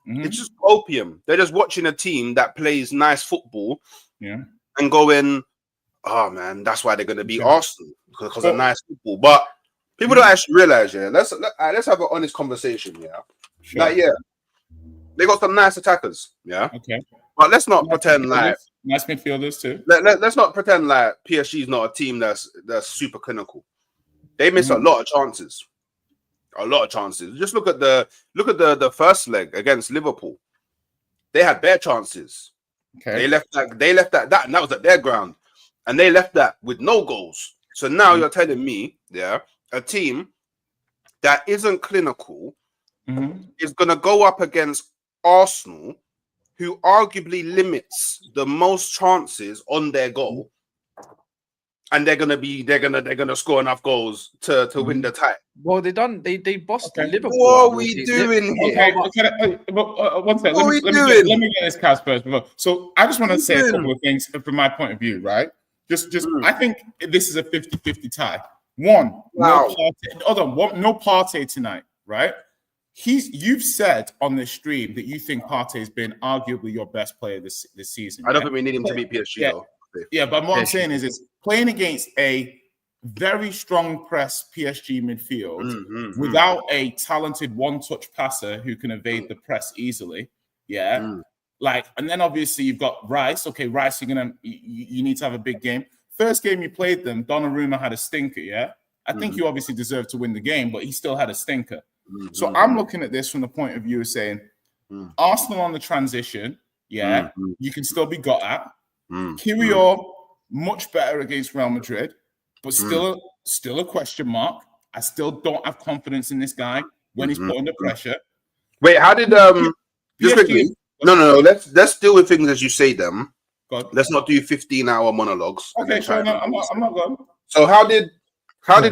it's just opium. They're just watching a team that plays nice football, and going, "Oh man, that's why they're going to beat Arsenal because of nice football." But people don't actually realize, let's have an honest conversation, Sure. Like, they got some nice attackers, Okay. But let's not pretend like nice midfielders too. Let's not pretend like PSG is not a team that's super clinical. They miss a lot of chances. Just look at the first leg against Liverpool. They had bare chances. Okay. They left that and that was at their ground, and they left that with no goals. So now you're telling me, a team that isn't clinical is gonna go up against Arsenal, who arguably limits the most chances on their goal, and they're gonna score enough goals to win the tie. Well, they bossed Liverpool. What are we doing here? One second. Let me get this cast first. So I just want to say a couple of things from my point of view, right? I think this is a 50-50 tie. One, no Partey tonight, right? You've said on this stream that you think Partey's been arguably your best player this season. I don't think we need him to beat PSG though. Yeah, but what I'm saying is playing against a very strong press PSG midfield without a talented one-touch passer who can evade the press easily. Like, and then obviously you've got Rice. Okay, Rice, you need to have a big game. First game you played them, Donnarumma had a stinker. I think you obviously deserve to win the game, but he still had a stinker. So I'm looking at this from the point of view of saying Arsenal on the transition. You can still be got at. Kirill much better against Real Madrid, but still a question mark. I still don't have confidence in this guy when he's put under pressure. Wait, how did just quickly? No. Let's deal with things as you say them. Let's not do 15-hour monologues. Okay, sure. No, I'm not going. So how did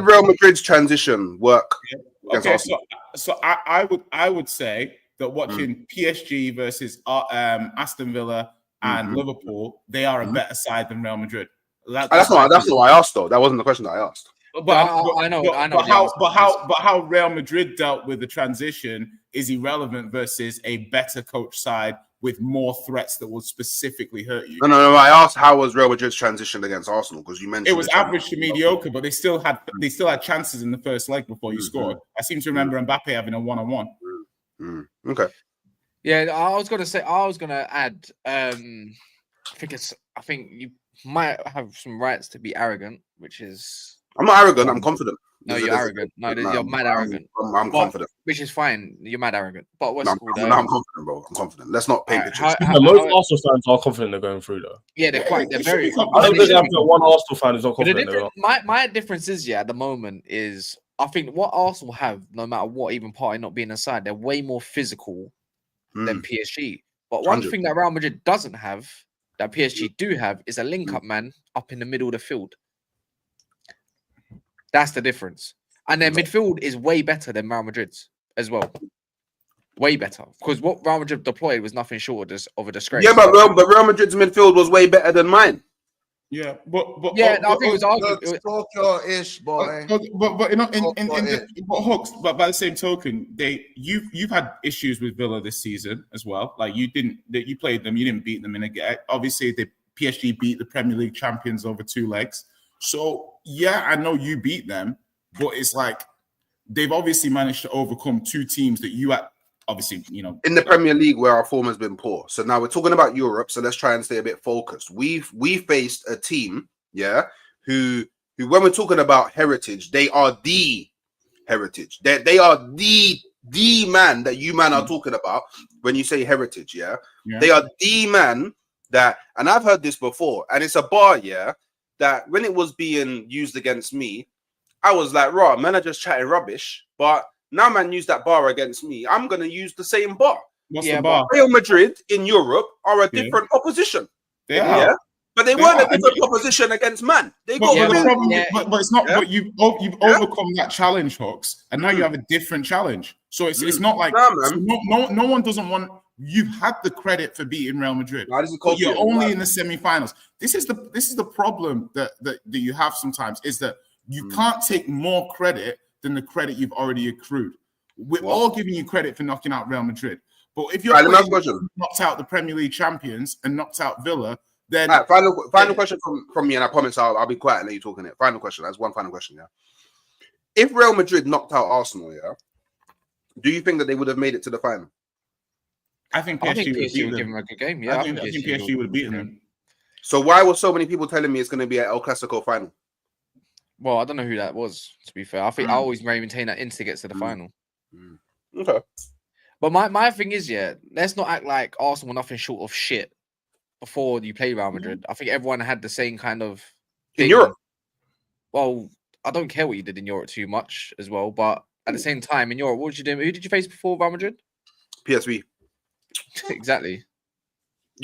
Real Madrid's transition work? Okay, so I would say that watching PSG versus Aston Villa and Liverpool, they are a better side than Real Madrid. That's not what I asked though. That wasn't the question that I asked. I know. But how Real Madrid dealt with the transition is irrelevant versus a better coach side with more threats that will specifically hurt you. No. I asked how was Real Madrid's transition against Arsenal because you mentioned it was average to mediocre, but they still had chances in the first leg before you scored. I seem to remember Mbappe having a 1-on-1. Okay. Yeah, I was gonna add. I think you might have some rights to be arrogant, which is. I'm not arrogant. I'm confident. No, you're arrogant. No, you're mad arrogant. I'm confident. Which is fine. You're mad arrogont. But what's called? I'm confident, bro. I'm confident. Let's not paint pictures. Most Arsenal fans are confident they're going through, though. Yeah, they're quite. They're very. I don't think I've got one Arsenal fan who's not confident. My difference is, at the moment is I think what Arsenal have, no matter what, even Partey not being inside, they're way more physical than PSG. But one thing that Real Madrid doesn't have, that PSG do have, is a link-up man up in the middle of the field. That's the difference. And their midfield is way better than Real Madrid's as well. Way better. Because what Real Madrid deployed was nothing short of a disgrace. Yeah, but Real Madrid's midfield was way better than mine. Yeah, but I think it was argued. Ish, boy. But you know, but Hooks. But by the same token, you've had issues with Villa this season as well. Like you played them, you didn't beat them in a game. Obviously, the PSG beat the Premier League champions over 2 legs. So yeah, I know you beat them, but it's like they've obviously managed to overcome 2 teams that you had. Obviously, you know, in the Premier League where our form has been poor. So now we're talking about Europe. So let's try and stay a bit focused. We faced a team, who when we're talking about heritage, they are the heritage. They are the man that you man are talking about when you say heritage. Yeah, they are the man that, and I've heard this before, and it's a bar. Yeah, that when it was being used against me, I was like, "Raw, man, I just chatting rubbish," but now, man, use that bar against me. I'm going to use the same bar. What's the bar? Real Madrid in Europe are a different opposition. They are. But they weren't a different opposition against man. They got but it's not. But you've overcome that challenge, Hooks, and now you have a different challenge. So it's not like no one doesn't want. You've had the credit for beating Real Madrid. But you're only in the semifinals. This is the problem that you have sometimes, is that you can't take more credit than the credit you've already accrued. We're all giving you credit for knocking out Real Madrid. But if you're knocked out the Premier League champions and knocked out Villa, then... Final question from me, and I promise I'll be quiet and let you talk in it. Final question. That's one final question, If Real Madrid knocked out Arsenal, do you think that they would have made it to the final? I think PSG would give them a good game. Yeah, I think PSG would have beaten them. So why were so many people telling me it's going to be an El Clasico final? Well, I don't know who that was, to be fair. I think I always maintain that Inter gets to the final. Okay. But my thing is, let's not act like Arsenal were nothing short of shit before you play Real Madrid. I think everyone had the same kind of thing. In Europe? Well, I don't care what you did in Europe too much as well. But at the same time, in Europe, what did you do? Who did you face before Real Madrid? PSV. Exactly.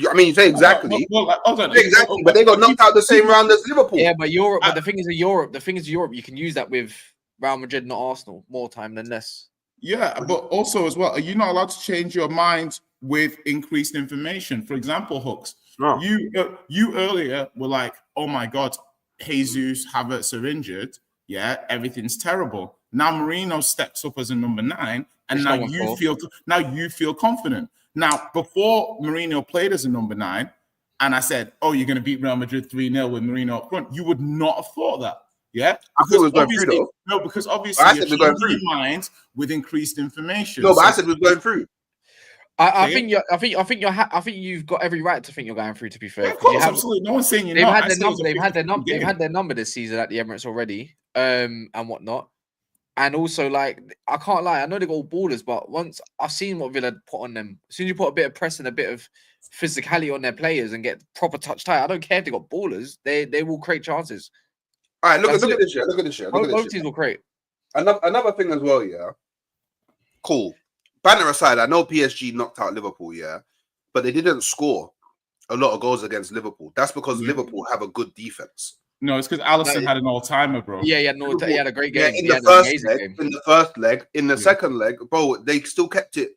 I mean, you say exactly. Exactly, but they got knocked out the same round as Liverpool. Yeah, but Europe. But the thing is, Europe, you can use that with Real Madrid, not Arsenal. More time than less. Yeah, but also as well, are you not allowed to change your mind with increased information? For example, Hooks, you earlier were like, "Oh my God, Jesus, Havertz are injured. Yeah, everything's terrible." Now Mourinho steps up as a number 9, and now you feel confident. Now, before Mourinho played as a number 9, and I said, "Oh, you're going to beat Real Madrid 3-0 with Mourinho up front," you would not have thought that. Yeah, because obviously you're changing your mind with increased information. No, but I said we're going through. I think you've got every right to think you're going through. To be fair, of course, absolutely. No one's saying you're not. They've had their number this season at the Emirates already, and whatnot. And also, like, I can't lie, I know they got all ballers, but once I've seen what Villa put on them, as soon as you put a bit of press and a bit of physicality on their players and get proper touch tight, I don't care if they got ballers, they will create chances. All right, look at this shit. Look at this shit. Both teams will create. Another thing as well, Cool. Banter aside, I know PSG knocked out Liverpool, but they didn't score a lot of goals against Liverpool. That's because Liverpool have a good defense. No, it's because Alisson had an all-timer, bro. Yeah, he had a great game. In the first leg, in the second leg, bro, they still kept it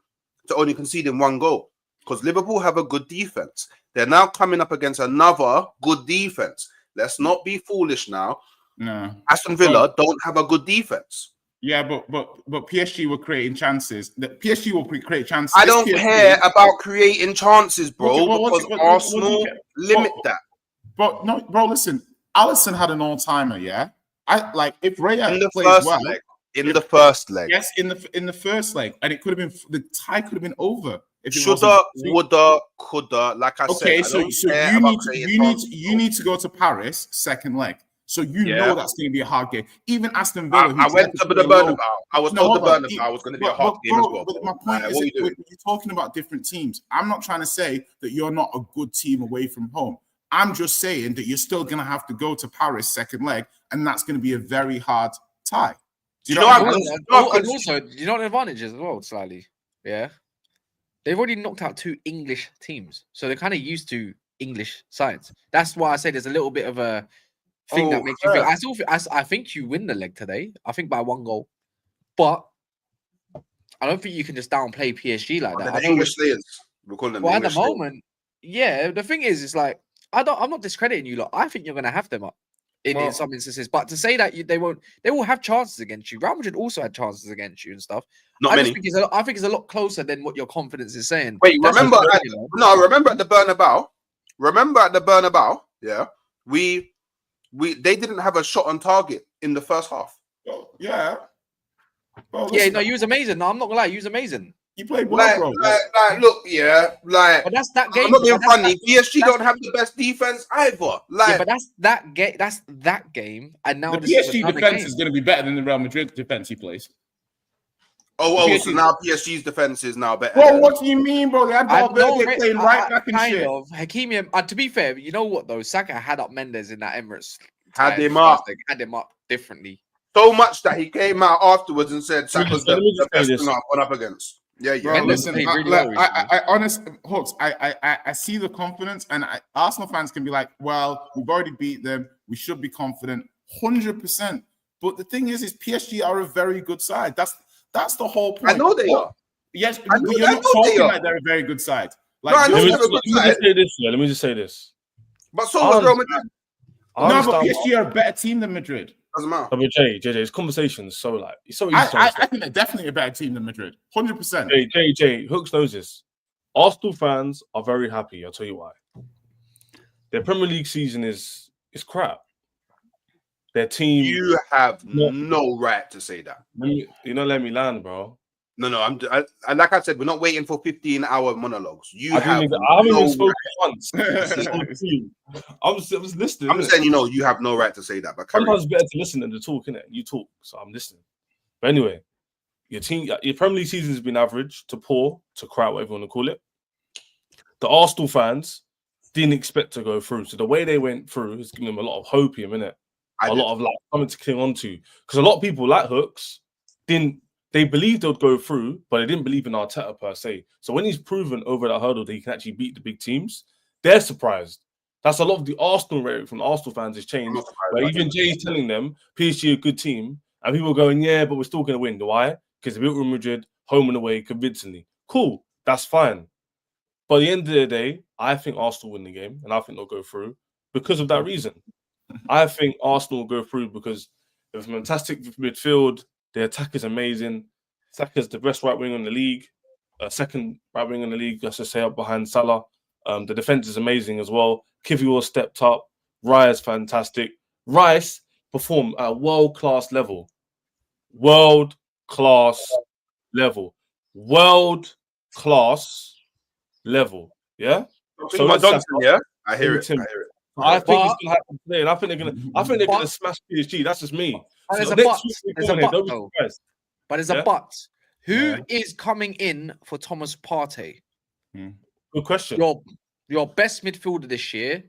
to only conceding 1 goal because Liverpool have a good defense. They're now coming up against another good defense. Let's not be foolish now. No, Aston Villa don't have a good defense. Yeah, but PSG were creating chances. PSG will create chances. I don't care about creating chances, bro, because Arsenal limit that. But no, bro, listen. Alisson had an all-timer, if Raya plays well in the first leg. Yes, in the first leg, and it could have been the tie could have been over. If shoulda, woulda, coulda. Like I said, okay, so you need to go to Paris second leg. So you know that's going to be a hard game. Even Aston Villa. I went to the Bernabeu. I was told the Bernabeu was going to be a hard game as well. But my point is, you're talking about different teams. I'm not trying to say that you're not a good team away from home. I'm just saying that you're still going to have to go to Paris second leg, and that's going to be a very hard tie. Do you know what? And also, do you know the advantages as well, slightly? Yeah. They've already knocked out 2 English teams. So they're kind of used to English sides. That's why I say there's a little bit of a thing that makes you think. I think you win the leg today. I think by 1 goal. But I don't think you can just downplay PSG like that. The English players. We're calling them well, at the moment, yeah, the thing is, it's like, I'm not discrediting you lot. I think you're going to have them up in some instances. But to say that they will have chances against you. Real Madrid also had chances against you and stuff. Not many. I think it's a lot closer than what your confidence is saying. Wait, remember at the Bernabeu? Remember at the Bernabeu? Yeah, they didn't have a shot on target in the first half. Oh, yeah. Well, no, you was amazing. No, I'm not gonna lie, you was amazing. You played well, bro. Look, but that's that game. I'm not being funny. PSG don't have the best defense either. But that's that game. That's that game. And now the PSG defense is going to be better than the Real Madrid defense he plays. So now PSG's defense is now better. Well, what do you mean, bro? They had Valverde playing right back and shit. Hakimi, to be fair, you know what though? Saka had up Mendes in that Emirates. Had him up differently. So much that he came out afterwards and said Saka's the best thing I've gone up against. Yeah. Bro, listen, I honestly, Hawks, I see the confidence, and Arsenal fans can be like, well, we've already beat them. We should be confident, 100%. But the thing is PSG are a very good side. That's the whole point. I know they are. Yes, but you're not talking like they're a very good side. Like, let me just say this. But so was Real Madrid. No, but PSG are a better team than Madrid. Doesn't matter. But JJ, it's conversations. So like, it's so easy. I think they're definitely a better team than Madrid. 100%. JJ, Hooks knows this. Arsenal fans are very happy. I'll tell you why. Their Premier League season is crap. Their team. You have no right to say that. Let me land, bro. No. I like I said, we're not waiting for 15-hour monologues. I haven't even spoken once. I was listening. I'm saying, you have no right to say that. But sometimes it's better to listen than to talk, innit? You talk, so I'm listening. But anyway, your Premier League season has been average to poor to crap, whatever you want to call it. The Arsenal fans didn't expect to go through, so the way they went through is giving them a lot of hopium, innit? A lot of something to cling on to, because a lot of people like Hooks they believed they'd go through, but they didn't believe in Arteta per se. So when he's proven over that hurdle that he can actually beat the big teams, they're surprised. That's a lot of the Arsenal rhetoric from the Arsenal fans has changed. Where even Jay's telling them PSG are a good team, and people are going, yeah, but we're still going to win. Why? Because they beat Real Madrid home and away convincingly. Cool, that's fine. But at the end of the day, I think Arsenal win the game, and I think they'll go through because of that reason. I think Arsenal will go through because there's a fantastic midfield. The attack is amazing. Saka's the best right wing in the league. Second right wing in the league, let's just say, up behind Salah. The defense is amazing as well. Kivior stepped up. Rice fantastic. Rice performed at a world-class level. World-class level. Yeah? So Johnson, yeah? I hear it. I think it's gonna happen today, and I think they're gonna smash PSG. That's just me. But there's a but. But there's a but. Who is coming in for Thomas Partey? Good question. Your best midfielder this year.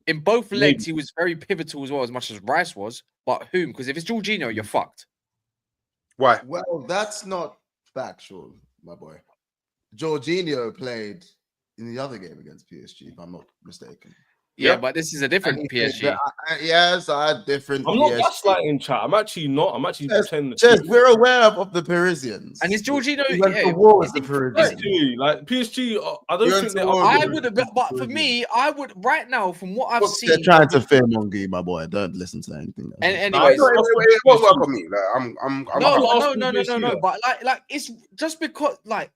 In both legs, he was very pivotal as well, as much as Rice was. But whom? Because if it's Jorginho, you're fucked. Why? Well, that's not factual, my boy. Jorginho played in the other game against PSG, if I'm not mistaken. Yeah, but this is a different PSG. Yes, I had different. I'm not gaslighting, chat. I'm actually not. I'm actually pretending. We're aware of the Parisians. And it's Jorginho. He went to war with the Parisians. Like PSG, I don't think they're. I would have, but for me, I would right now, from what I've seen. They're trying to fearmonger, my boy. Don't listen to anything. And anyways, it won't work on me. No. But like it's just because I'm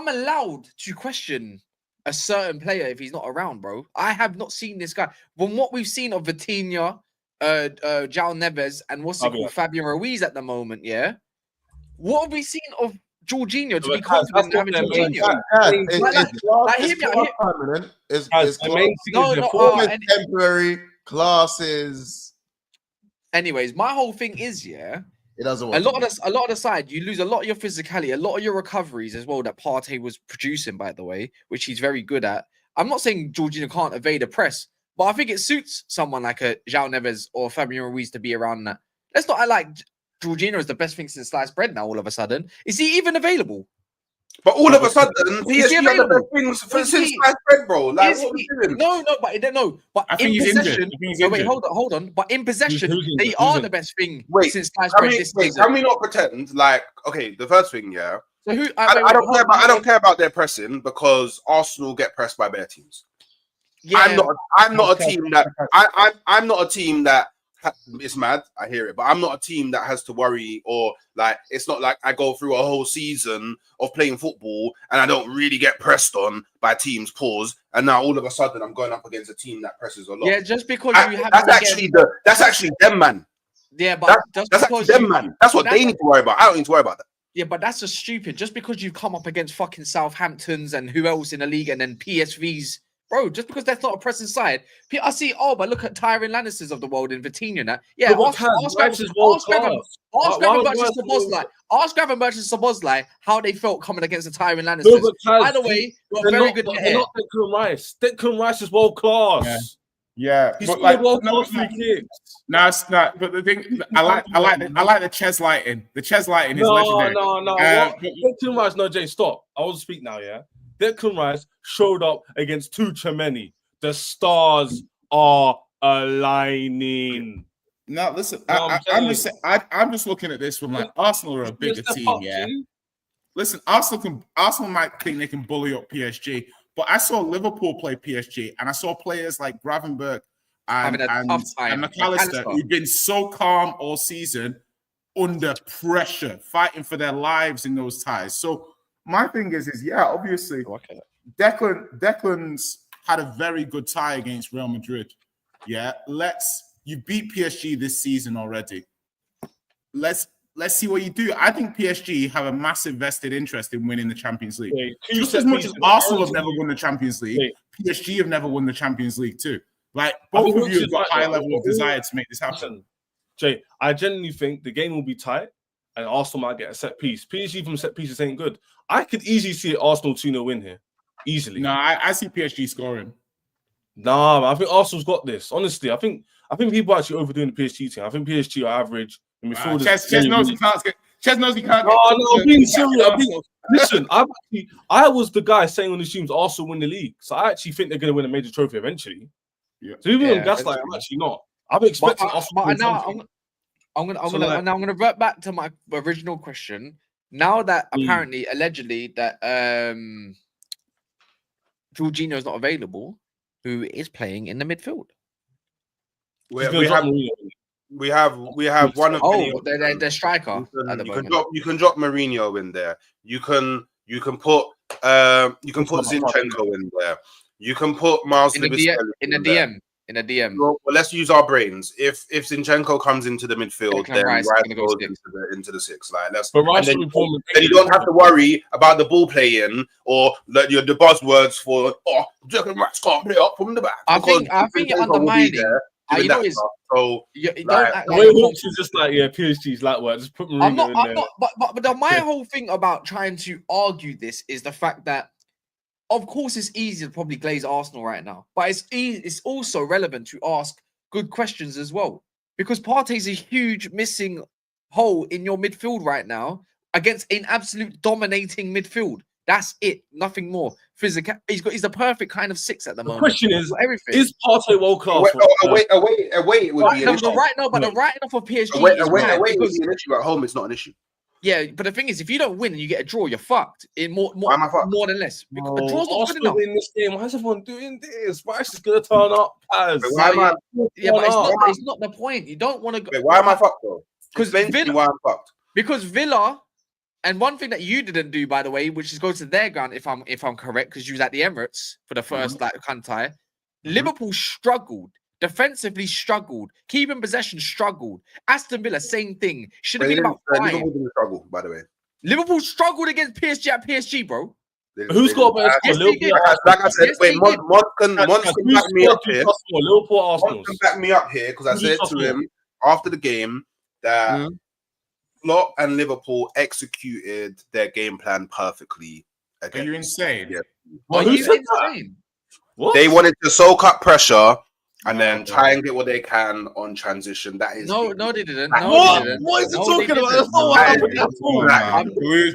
allowed to question a certain player if he's not around, bro. I have not seen this guy. From what we've seen of Vitinha, João Neves, and Fabian Ruiz at the moment, yeah? What have we seen of Jorginho to be confident in having Jorginho? It's temporary. classes. Anyways, my whole thing is, it doesn't work. A lot of the side, you lose a lot of your physicality, a lot of your recoveries as well that Partey was producing, by the way, which he's very good at. I'm not saying Jorginho can't evade a press, but I think it suits someone like a João Neves or Fabian Ruiz to be around that. Let's not act like Jorginho is the best thing since sliced bread now, all of a sudden. Is he even available? But all of a sudden, PSG are the best things since sliced bread, bro. Like, what are we doing? But in possession, wait, hold on. But in possession, they are the best thing since sliced bread this season. Can we not pretend like, okay, the first thing, So who? I don't care about their pressing because Arsenal get pressed by their teams. Yeah, I'm not a team that I'm not a team that it's mad. I hear it, but I'm not a team that has to worry or like it's not like I go through a whole season of playing football and I don't really get pressed on by teams. Pause. And now all of a sudden I'm going up against a team that presses a lot. Yeah, just because that's actually them, man. Yeah, but that's actually them, man. That's what they need to worry about. I don't need to worry about that. Yeah, but that's just stupid. Just because you've come up against fucking Southamptons and who else in the league and then PSVs. Bro, just because that's not a pressing side, I see. Oh, but look at Tyrion Lannisters of the world in Vitinha. And that, yeah. Ask Gavin Merchants Szoboszlai how they felt coming against the Tyrion Lannisters. By the way, you're very good at it. Declan Rice. Declan Rice is world class. Yeah, he's like world class free kicks. No, it's not. But the thing, I like the Ches lighting. The Ches lighting is legendary. No. Declan Rice, no, Jay, stop. I will speak now. Yeah. Declan Rice showed up against Tuchemeni. The stars are aligning. No, listen, I'm just looking at this from like Arsenal are a bigger team, yeah. Listen, Arsenal might think they can bully up PSG, but I saw Liverpool play PSG, and I saw players like Gravenberch and McAllister who've been so calm all season under pressure, fighting for their lives in those ties. So my thing is obviously Declan's had a very good tie against Real Madrid. Yeah, you beat PSG this season already. Let's see what you do. I think PSG have a massive vested interest in winning the Champions League. Just as much as Arsenal have never won the Champions League, PSG have never won the Champions League too. Like both of you have got a high level of desire to make this happen. Jay, I genuinely think the game will be tight and Arsenal might get a set piece. PSG from set pieces ain't good. I could easily see Arsenal 2-0 win here. Easily. No, I see PSG scoring. Nah, I think Arsenal's got this. Honestly, I think people are actually overdoing the PSG team. I think PSG are average. Ches knows he can't get. Ches knows he can't. No, I'm being serious. Listen, I was the guy saying on the streams Arsenal win the league, so I actually think they're going to win a major trophy eventually. Yeah. So even on Gaslight, I'm actually not. I'm expecting Arsenal. I'm gonna revert back to my original question. Now that apparently, allegedly, that Jorginho is not available, who is playing in the midfield? We have one of the striker. You can drop Mourinho in there. You can put Zinchenko in there. You can put Miles in the DM. Well, let's use our brains. If Zinchenko comes into the midfield, then Rice goes into the six. Like then you don't have to worry about the ball playing or the buzzwords for Declan Rice can't play up from the back. I think you're undermining. You know, so the way Hawks is just like PSG's like what? Just put Mourinho in there. But my whole thing about trying to argue this is the fact that, of course, it's easy to probably glaze Arsenal right now, but it's also relevant to ask good questions as well, because Partey's a huge missing hole in your midfield right now against an absolute dominating midfield. That's it, nothing more. Physical. He's the perfect kind of six at the moment. The question is Partey world class? Away would be an issue. The writing off of PSG. Away would be an issue. At home, it's not an issue. Yeah, but the thing is, if you don't win and you get a draw, you're fucked. More than less. Because a draw's not good enough. In this game, why is everyone doing this? Rice is gonna turn up. But it's not the point. You don't want to go. Wait, why am I fucked though? Why I'm fucked? Because Villa, and one thing that you didn't do, by the way, which is go to their ground, if I'm correct, because you was at the Emirates for the first Kantai. Liverpool struggled. Defensively struggled. Keeping possession struggled. Aston Villa, same thing. Should have been about 5. Liverpool didn't struggle, by the way. Liverpool struggled against PSG at PSG, bro. Who's got a better score? Liverpool. Like I said, wait, Mons can back me up here. Liverpool, Arsenal. Mons can back me up here because I said to him after the game that Klopp and Liverpool executed their game plan perfectly. Are you insane? Yeah. Are you insane? What? They wanted to soak up pressure and then try and get what they can on transition. That is no, they didn't. What is he talking about? That's not what happened at all.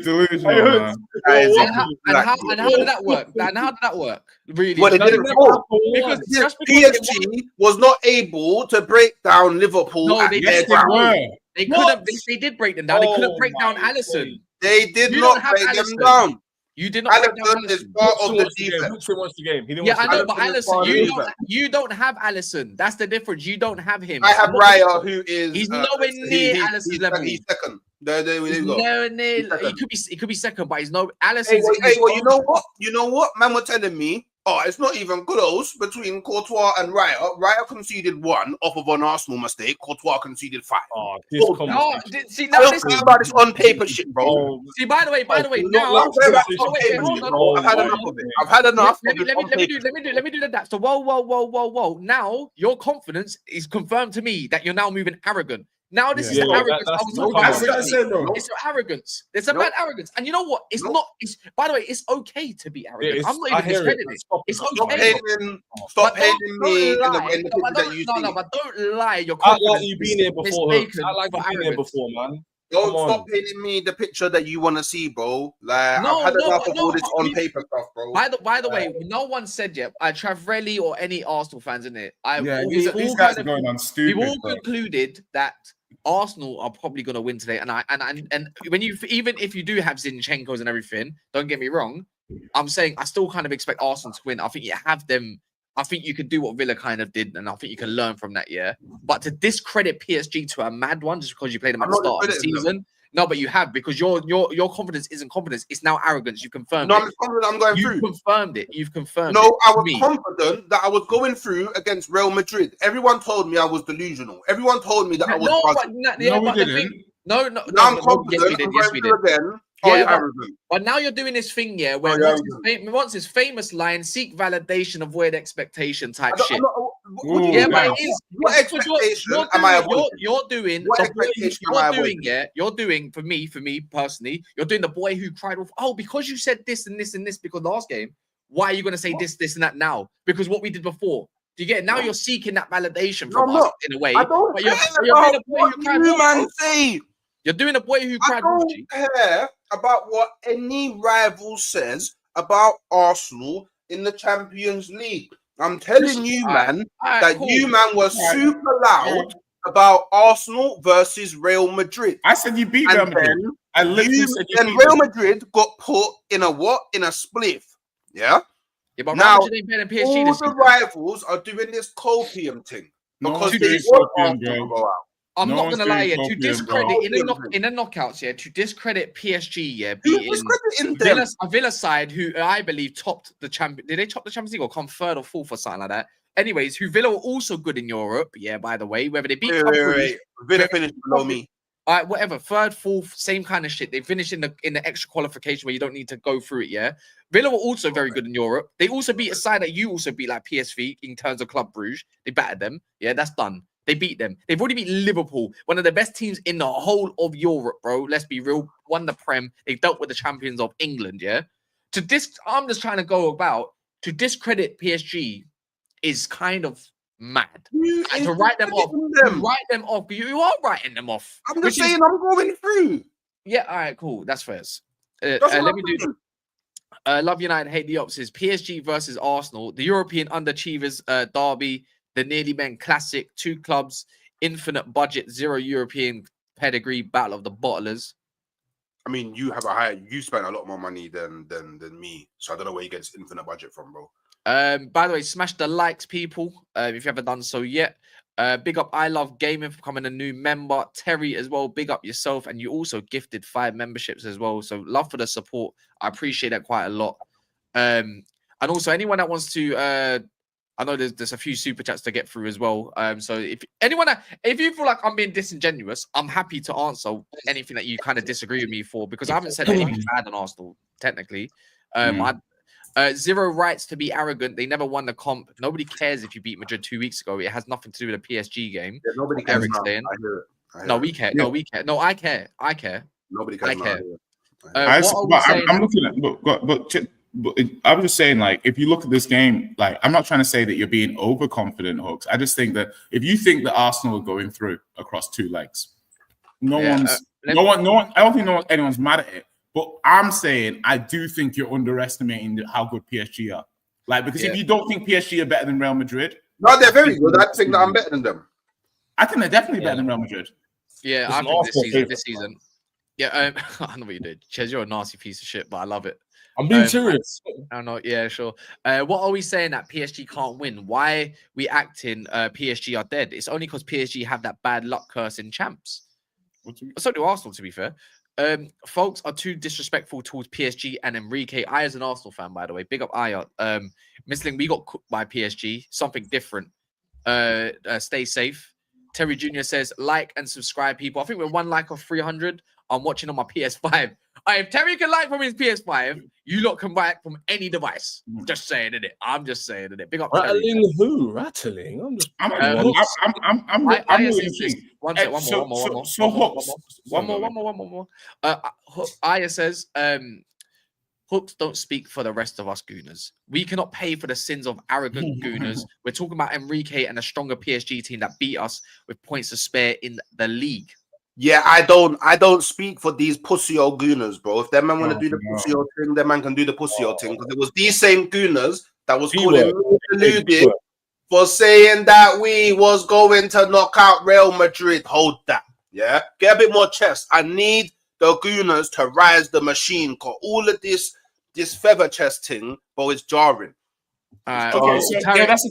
Delusional, and how did that work? And how did that work? Really? Well, it didn't work because PSG was not able to break down Liverpool. No, they couldn't. They did break them down. They couldn't break down Alisson. They did not break them down. You did not. Alisson is part of the defense. Yeah, I know, but Alisson, you don't have Alisson. That's the difference. You don't have him. I have Raya, who is he's nowhere near Alisson's level. He's second. Nowhere near. He could be second, but he's no Alisson. Well, you know what? You know what? Man were telling me, it's not even close between Courtois and Raya. Raya conceded 1 off of an Arsenal mistake. Courtois conceded 5. See, now this is about this on paper shit, bro. See, by the way, now I've had enough of it. I've had enough. Let me do that. So, whoa. Now your confidence is confirmed to me that you're now moving arrogant. Now this is the arrogance I was talking about. It's your arrogance. It's about arrogance. And you know what? It's not. It's, by the way, it's okay to be arrogant. I'm not even discrediting it. It's okay. Stop hating me in the that you see. No, but don't lie. Your confidence. Act like you've been here before. Act like you've been here before, man. Don't stop painting me the picture that you want to see, bro. Like, I've had enough of all this on paper stuff, bro. By the way, no one said yet. Travrelli or any Arsenal fans in it. These guys are going on stupid. We've all concluded that Arsenal are probably going to win today, and when you even if you do have Zinchenko's and everything, don't get me wrong. I'm saying I still kind of expect Arsenal to win. I think you have them. I think you could do what Villa kind of did, and I think you can learn from that. Yeah, but to discredit PSG to a mad one just because you played them at the start of the season. No, but you have because your confidence isn't confidence. It's now arrogance. You confirmed. No, I'm confident. I'm going through. You confirmed it. You've confirmed. No, I was confident that I was going through against Real Madrid. Everyone told me I was delusional. Everyone told me that I was. No, we didn't. No. Now I'm confident. Yes, we did. Again. But now you're doing this thing, where once his famous line, seek validation, avoid expectation type shit. What expectation am I avoiding? You're doing what expectation am I avoiding? You're doing for me personally, you're doing the boy who cried off, because you said this and this and this because last game, why are you going to say this and that now? Because what we did before. Do you get it? Now you're seeking that validation from us in a way. I don't but you're doing a boy who cried off. You're doing a boy who cried off. I don't care about what any rival says about Arsenal in the Champions League. I'm telling you, man, you man were super loud about Arsenal versus Real Madrid. I said you beat Real Madrid. I literally said you beat Real Madrid got put in a what? In a spliff. Yeah. But now all the rivals are doing this copium thing because they want Arsenal to go out. I'm not gonna lie, to discredit in the knockouts, to discredit PSG, beating Villa side, who I believe topped the champion. Did they top the Champions League or come 3rd or 4th or something like that? Anyways, who Villa were also good in Europe, by the way, whether they beat Villa finished below me. All right, whatever, 3rd, 4th, same kind of shit. They finished in the extra qualification where you don't need to go through it. Villa were also very good in Europe. They also beat a side that you also beat, like PSV in terms of Club Brugge. They battered them. That's done. They beat them. They've already beat Liverpool, one of the best teams in the whole of Europe, bro. Let's be real. Won the Prem. They've dealt with the champions of England, I'm just trying to go about to discredit PSG is kind of mad. And to write them off. You are writing them off. I'm just saying I'm going through. Yeah, all right, cool. That's first. Let me do Love United, hate the opposites. PSG versus Arsenal. The European underachievers derby. The Nearly Men Classic, 2 clubs, infinite budget, 0 European pedigree, battle of the bottlers. I mean, you spent a lot more money than me, so I don't know where you get this infinite budget from, bro. By the way, smash the likes, people, if you haven't done so yet. Big up I Love Gaming for becoming a new member. Terry as well, big up yourself, and you also gifted 5 memberships as well. So love for the support. I appreciate that quite a lot. And also anyone that wants to I know there's a few super chats to get through as well. So if you feel like I'm being disingenuous, I'm happy to answer anything that you kind of disagree with me for, because I haven't said anything bad on Arsenal technically. Zero rights to be arrogant. They never won the comp. Nobody cares if you beat Madrid 2 weeks ago. It has nothing to do with the PSG game. Yeah, nobody cares. Eric's saying. I hear it. No, we care. No, we care. No, I care. I care. Nobody cares. I care. I'm looking at, but I'm just saying, like, if you look at this game, like, I'm not trying to say that you're being overconfident, Hooks. I just think that if you think that Arsenal are going through across 2 legs, no one. I don't think anyone's mad at it. But I'm saying I do think you're underestimating how good PSG are. Like, because if you don't think PSG are better than Real Madrid, no, they're very good. I think that I'm better than them. I think they're definitely better than Real Madrid. Yeah, I think this season. Yeah, I know what you did. Ches, you're a nasty piece of shit, but I love it. I'm being serious. I know. Yeah, sure. What are we saying that PSG can't win? Why we acting PSG are dead? It's only because PSG have that bad luck curse in champs. So do Arsenal, to be fair. Folks are too disrespectful towards PSG and Enrique. I, as an Arsenal fan, by the way, big up Aya. Missling, we got cooked by PSG. Something different. Stay safe. Terry Jr. says, like and subscribe, people. I think we're 1 like of 300. I'm watching on my PS5. If Terry can like from his PS5, you lot can like from any device. Just saying it. I'm just saying it. Big up. Rattling who? Rattling? I'm really one more. Aya says, Hooks don't speak for the rest of us gooners. We cannot pay for the sins of arrogant gooners. We're talking about Enrique and a stronger PSG team that beat us with points to spare in the league. Yeah, I don't speak for these pussy old gooners, bro. If that man want to do the pussy old thing, that man can do the pussy old thing. Because it was these same gooners that was calling me deluded for saying that we was going to knock out Real Madrid. Hold that. Yeah. Get a bit more chest. I need the gooners to rise the machine. Cause all of this feather chest thing, bro, is jarring. Okay, so Tariq, that's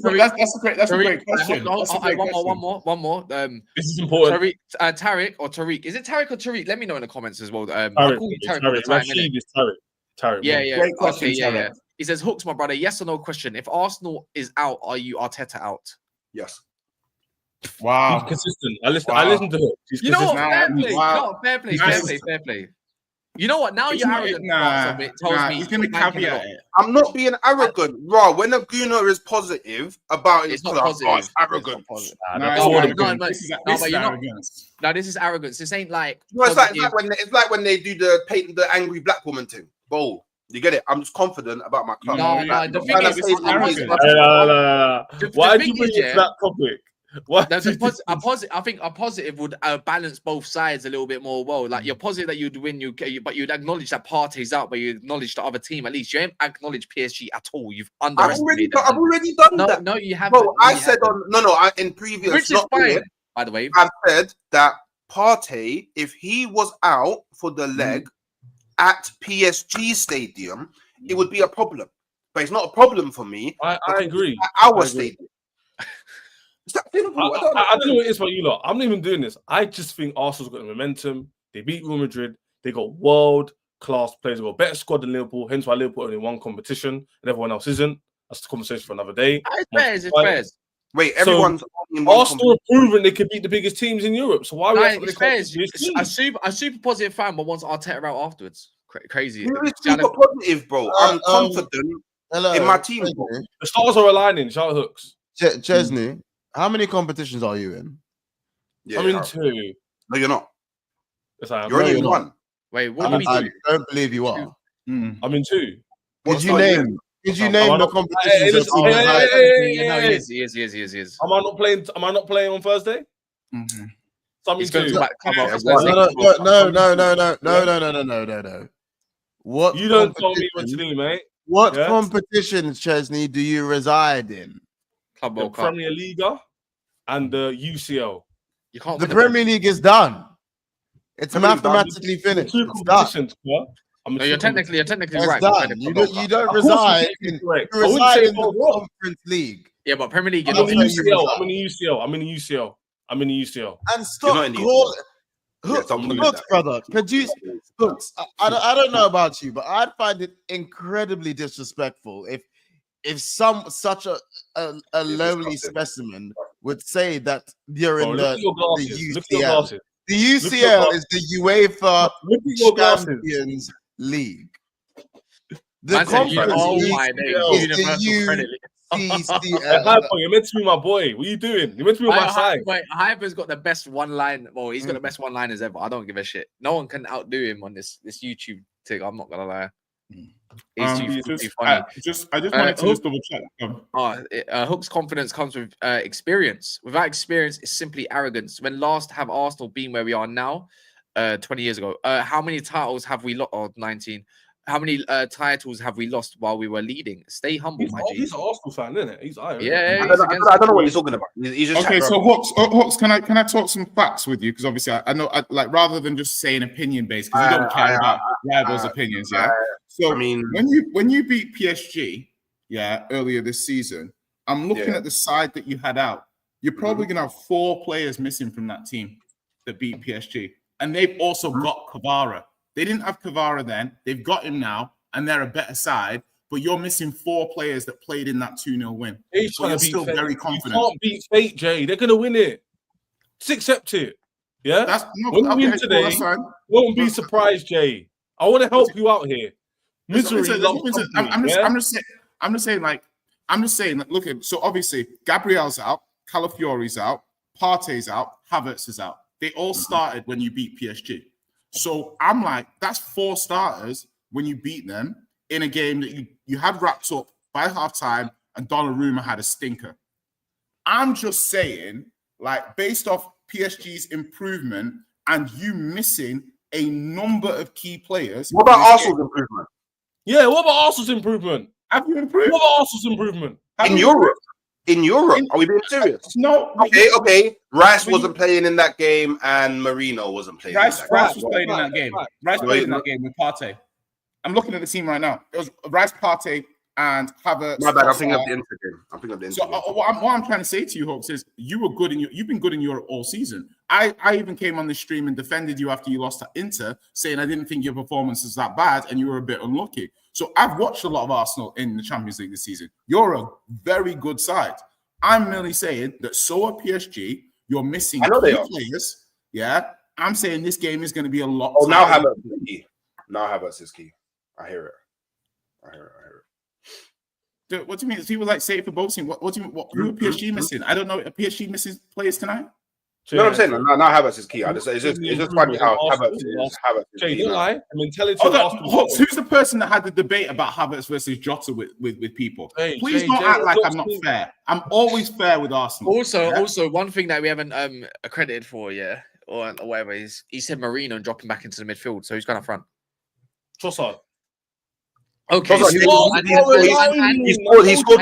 a great question. One more. This is important. Tariq or Tariq? Is it Tariq or Tariq? Let me know in the comments as well. Tariq. Tariq. Yeah. Great question, yeah. He says, Hooks, my brother. Yes or no question? If Arsenal is out, are you Arteta out? Yes. Wow. He's consistent. I listen to Hooks. You know what? Fair play. You know what? Now you're arrogant. He's going to caveat it. I'm not being arrogant, bro. When a gooner is positive about it, it's not positive. It's arrogant. This is arrogance. This ain't like. No, it's like when they do the angry black woman thing. Bro, you get it? I'm just confident about my club. The thing is, why did you bring it to that topic? I think a positive would balance both sides a little bit more well. Like you're positive that you'd win, but you'd acknowledge that Partey's out, but you acknowledge the other team at least. You ain't acknowledged PSG at all. You've underestimated. I've already done that. No, you haven't. Bro, in previous, which is fine, by the way. I've said that Partey, if he was out for the leg at PSG Stadium, it would be a problem. But it's not a problem for me. I agree. At our stadium. I don't know what it is for you lot. I'm not even doing this. I just think Arsenal's got the momentum. They beat Real Madrid. They got world-class players. They've got a better squad than Liverpool. Hence why Liverpool only won competition and everyone else isn't. That's the conversation for another day. It's fair. Wait, everyone's Arsenal have proven they could beat the biggest teams in Europe. So why are we a super positive fan, but wants Arteta out afterwards. Crazy. You're super positive, bro. I'm confident in my team. The stars are aligning. Shout out Hooks. Chesney. How many competitions are you in? Yeah, I'm in 2. No, you're not. Yes, I am. You're only in 1. Wait, what do we do? I don't believe you are. I'm in 2. Did you name the competitions? He is. Am I not playing on Thursday? Mm-hmm. So I'm in 2. No. What? You don't tell me what to do, mate. What competitions, Chesney, do you reside in? The Premier League and the UCL. You can't. The Premier League is done. It's mathematically finished. It's done. No, you're technically right. Done. You don't reside in the Conference League. Yeah, but Premier League. I'm in the UCL. And stop calling. Hooks, brother. Hooks. I don't know about you, but I'd find it incredibly disrespectful if such a lowly specimen would say that you're in the UCL. The UCL is the UEFA Champions League. The conference universal credit UCCL. You're meant to be my boy. What are you doing? You're meant to be on my side. Hyper's got the best one line. Well, he's got the best one-liners ever. I don't give a shit. No one can outdo him on this YouTube thing. I'm not gonna lie. He's too funny. I just wanted to double check. Hook's confidence comes with experience. Without experience, it's simply arrogance. When last have Arsenal been where we are now? 20 years ago. How many titles have we lost? Oh, 19. How many titles have we lost while we were leading? Stay humble, my G. He's an Arsenal fan, isn't it? He's Iron. Yeah. I don't know what he's talking about. He's just okay. So Hooks, can I talk some facts with you? Because obviously, I know, like, rather than just saying opinion based, because you don't care about rivals' opinions, yeah. So I mean, when you beat PSG, earlier this season, I'm looking at the side that you had out. You're probably gonna have 4 players missing from that team that beat PSG, and they've also got Kvara. They didn't have Kvara then. They've got him now, and they're a better side. But you're missing 4 players that played in that 2-0 win. So you're still very confident. You can't beat fate, Jay. They're going to win it. Just accept it. Yeah? When we win today, won't be surprised, Jay. I want to help you out here. Misery. I'm just saying, look at, so obviously, Gabriel's out, Calafiori's out, Partey's out, Havertz is out. They all started when you beat PSG. So I'm like, that's 4 starters when you beat them in a game that you had wrapped up by halftime, and Donnarumma had a stinker. I'm just saying, like, based off PSG's improvement and you missing a number of key players. What about Arsenal's improvement? Yeah, what about Arsenal's improvement? Have you improved? What about Arsenal's improvement? In Europe? In Europe? Are we being serious? No. Okay. Rice wasn't playing in that game, and Marino wasn't playing. Rice was playing in that game. Rice played in that game with Partey. I'm looking at the team right now. It was Rice, Partey, and Havertz. My bad. I'm thinking of the Inter game. So what I'm trying to say to you, Hawks, is you were good you've been good in Europe all season. I even came on the stream and defended you after you lost to Inter, saying I didn't think your performance was that bad, and you were a bit unlucky. So I've watched a lot of Arsenal in the Champions League this season. You're a very good side. I'm merely saying that so are PSG. You're missing key players. Yeah. I'm saying this game is going to be a lot. Oh, now Havertz is key. Now Havertz is key. I hear it. Dude, what do you mean? People like say it for both teams. What do you mean? Who are PSG missing? I don't know. Are PSG missing players tonight? You know what I'm saying? Now Havertz is key. It's just funny how Havertz is. Jay, don't lie. I mean, tell it who's the person that had the debate about Havertz versus Jota with people? Please don't act like I'm not fair. I'm always fair with Arsenal. Also, one thing that we haven't accredited for, or whatever, is he said Marino and dropping back into the midfield. So who's going up front? Trossard. Okay. He scored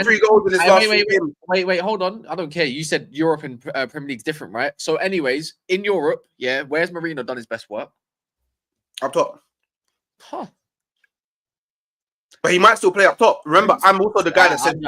3 goals in his last game. Wait, hold on. I don't care. You said Europe and Premier League's different, right? So, anyways, in Europe, where's Marino done his best work? Up top. But he might still play up top. Remember, I'm also the guy that said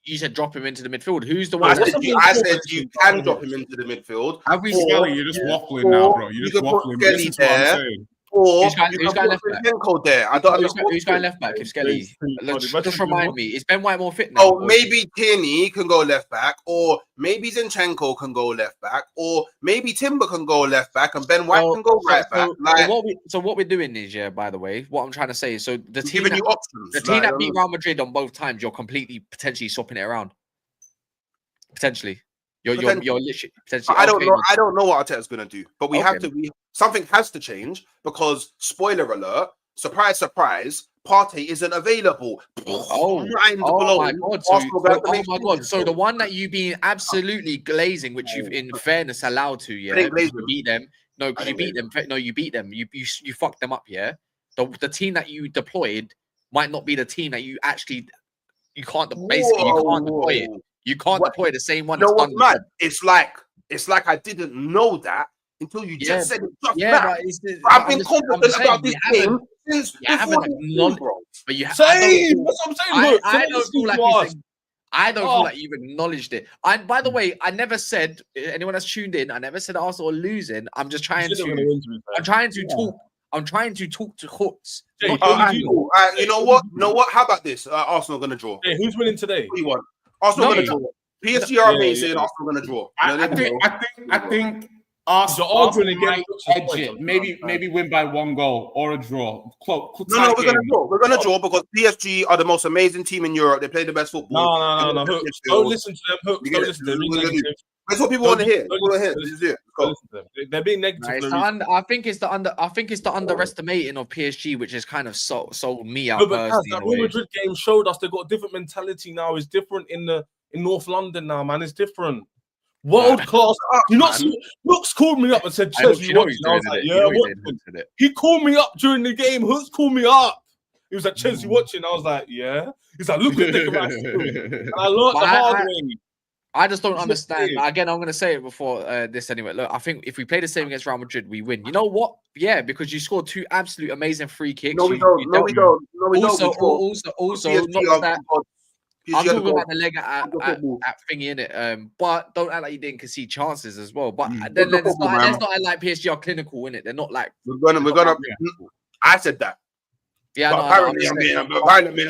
you said drop him into the midfield. Who's the one? I said you can drop him into the midfield. Skelly, you're just waffling now, bro. You're just waffling. Skelly there. Or who's going left back? There. I don't know who's going left back. If Skelly, just remind me, is Ben White more fit now? Oh, maybe Tierney can go left back, or maybe Zinchenko can go left back, or maybe Timber can go left back, and Ben White can go right back. So what we're doing is, by the way, what I'm trying to say is, so the team giving you options. The team that beat Real Madrid on both times, you're completely potentially swapping it around. Potentially. You're literally potentially. I don't know what Arteta's gonna do, but we have to. Something has to change because, spoiler alert, surprise, surprise, Partey isn't available. Oh my god! So the one that you been absolutely glazing, which you've in fairness allowed to, you beat them. No, because you beat them. No, you beat them. You fucked them up. Yeah, the team that you deployed might not be the team that you actually. You can't deploy it. You can't deploy the same one. You know what's mad? It's like I didn't know that until you just said it just now. I've been confident about this game since before this, bro. But you that's what I'm saying. I don't feel like I don't feel like you've acknowledged it. By the way, I never said anyone that's tuned in. I never said Arsenal are losing. I'm just trying to. I'm trying to talk. I'm trying to talk to Hooks. You know what? How about this? Arsenal going to draw. Hey, who's winning today? Who you want? Arsenal going to draw. PSG are amazing. Arsenal going to draw. I think Arsenal might edge it. Maybe win by 1 goal or a draw. No, we're gonna draw. We're gonna draw because PSG are the most amazing team in Europe. They play the best football. No. Hooks, don't listen to them. Hooks, don't listen to them. That's what people want to hear. This is it. They're being negative. I think it's the underestimating of PSG, which has kind of sold me out. But that Real Madrid game showed us they've got a different mentality now. It's different in North London now, man. It's different. World class. You not see Hooks called me up and said, "Ches, you watching?" I was like, "Yeah, what?" He called me up during the game. Hooks called me up. He was like, "Ches, you watching?" I was like, "Yeah." He's like, "Look at the I learned the hard way. I just don't understand. Again, I'm going to say it before this anyway. Look, I think if we play the same against Real Madrid, we win. You know what? Yeah, because you scored 2 absolute amazing free kicks. No, we don't. Also, not that. I'm talking about the leg at thingy, innit? But don't act like you didn't concede chances as well. But then let's not act like PSG are clinical, innit? They're not like we're gonna. I said that. Yeah, but apparently I'm being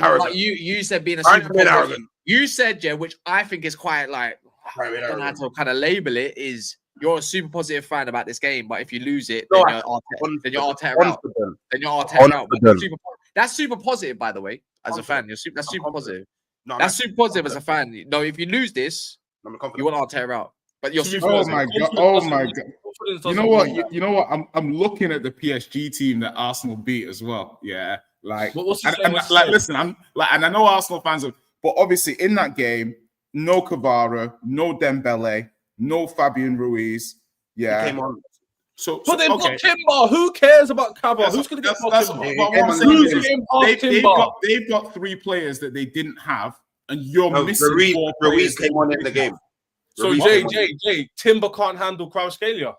arrogant. But you said being a super arrogant. You said, yeah, which I think is quite like I don't know how to kind of label it. Is you're a super positive fan about this game, but if you lose it, then you're Arteta out. Then you're Arteta out. That's super positive, by the way. As a fan, that's super positive. No, that's super positive as a fan. No, if you lose this, you want Arteta out. But you're super positive. Oh my god! You know what? I'm looking at the PSG team that Arsenal beat as well. Yeah, like listen, and I know Arsenal fans are, but obviously in that game, no Kvara, no Dembele, no Fabian Ruiz. Yeah. Came on. But they've got Timber. Who cares about Kvara? Who's going to get Timber? They've got 3 players that they didn't have, and you're missing 4 players. Ruiz came on in the game. So Jay, Timber can't handle Kvaratskhelia.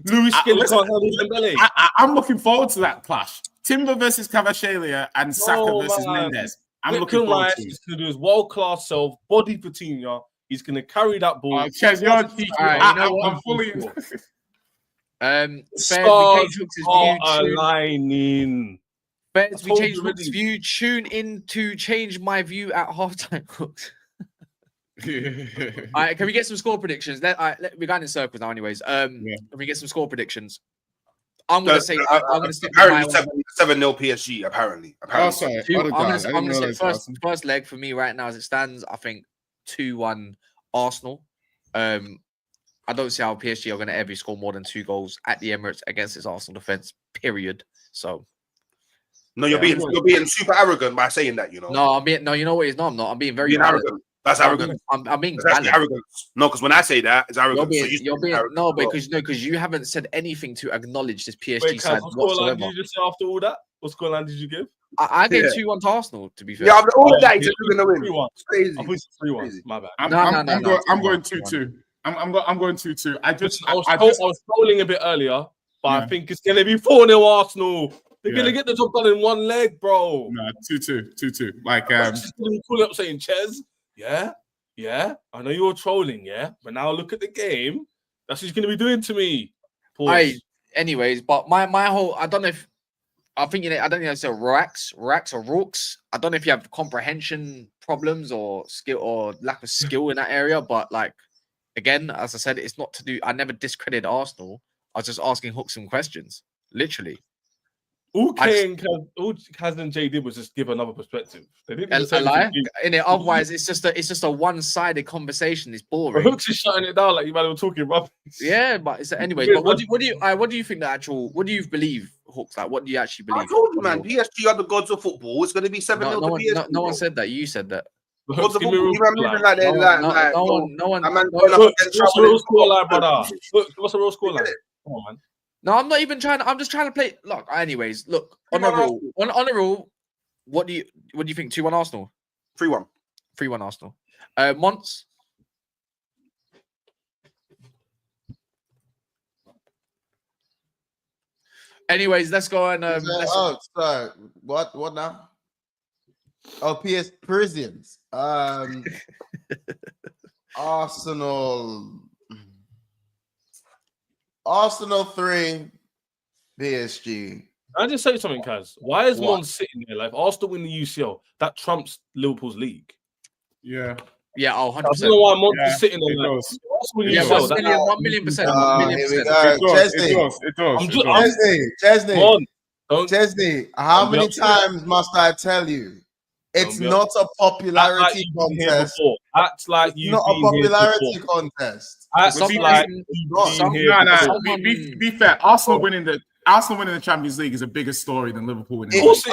Luis Skelly can't handle Dembele. I'm looking forward to that clash. Timber versus Kvaratskhelia and Saka versus Mendes. I'm looking forward to it. He's going to do his world-class self, body Coutinho. He's going to carry that ball. Ches, you're teaching. I'm fully. Stars are aligning. Fairs, we changed Hook's view. Tune in to change my view at halftime. Hooks. All right, can we get some score predictions? We're going in circles now, anyways. Can we get some score predictions? I'm going to say. I'm going to stick with 7-0 PSG. Apparently. Oh, sorry. I'm going to say first leg for me right now as it stands. I think 2-1 Arsenal. I don't see how PSG are going to ever score more than 2 goals at the Emirates against its Arsenal defense. Period. So. No, you're being super arrogant by saying that. You know. No, you know what? I'm not. I'm being very arrogant. That's arrogant. I'm being arrogant. No, because when I say that, it's arrogant. You're being no, because you haven't said anything to acknowledge this PSG side whatsoever. Did you just say after all that? What scoreline did you give? I gave 2-1 to Arsenal. To be fair, yeah, all of that is going to win. 3-1. Crazy. I put 3-1. My bad. I'm going 2-2. I'm going 2-2. I was trolling a bit earlier, but I think it's going to be 4-0 Arsenal. They're going to get the job done in one leg, bro. No, 2-2. Like, just calling up saying, Ches, yeah, I know you're trolling, but now look at the game. That's what he's going to be doing to me. Anyways, but my whole, I don't know if it's Racks or Rooks. I don't know if you have comprehension problems or skill or lack of skill in that area, but like, again, as I said, it's not to do, I never discredited Arsenal. I was just asking Hook some questions, literally. All Kaz and Jay did was just give another perspective. They didn't lie. In it, otherwise, it's just a one-sided conversation. It's boring. Hooks is shutting it down like you might have talking rubbish. Yeah, but it's anyway. But what do you think the actual? What do you believe, Hooks? Like, what do you actually believe? I told you, man. PSG are the gods of football. It's going to be 7-0 to PSG. No one said that. You said that. Gods of football. No one. What's the real scoreline, brother? What's the real scoreline? Come on, man. No, I'm not even trying. I'm just trying to play. Look, anyways, look on a rule. What do you think? 2-1 Arsenal. 3-1. 3-1 Arsenal. Monts. Anyways, let's go and. Sorry. What now? Oh, Parisians. Arsenal 3, PSG. I just say something, Kaz. Why is Mon sitting there? Like, Arsenal win the UCL, that trumps Liverpool's league. Yeah. Yeah, 100%. I don't know why Monty's sitting on that. Yeah, 1 million%. 1 million%. It does. Chesney, how many times must I tell you? It's not a popularity contest. Act like you've not a popularity contest. Be fair. Arsenal winning the Champions League is a bigger story than Liverpool winning. It's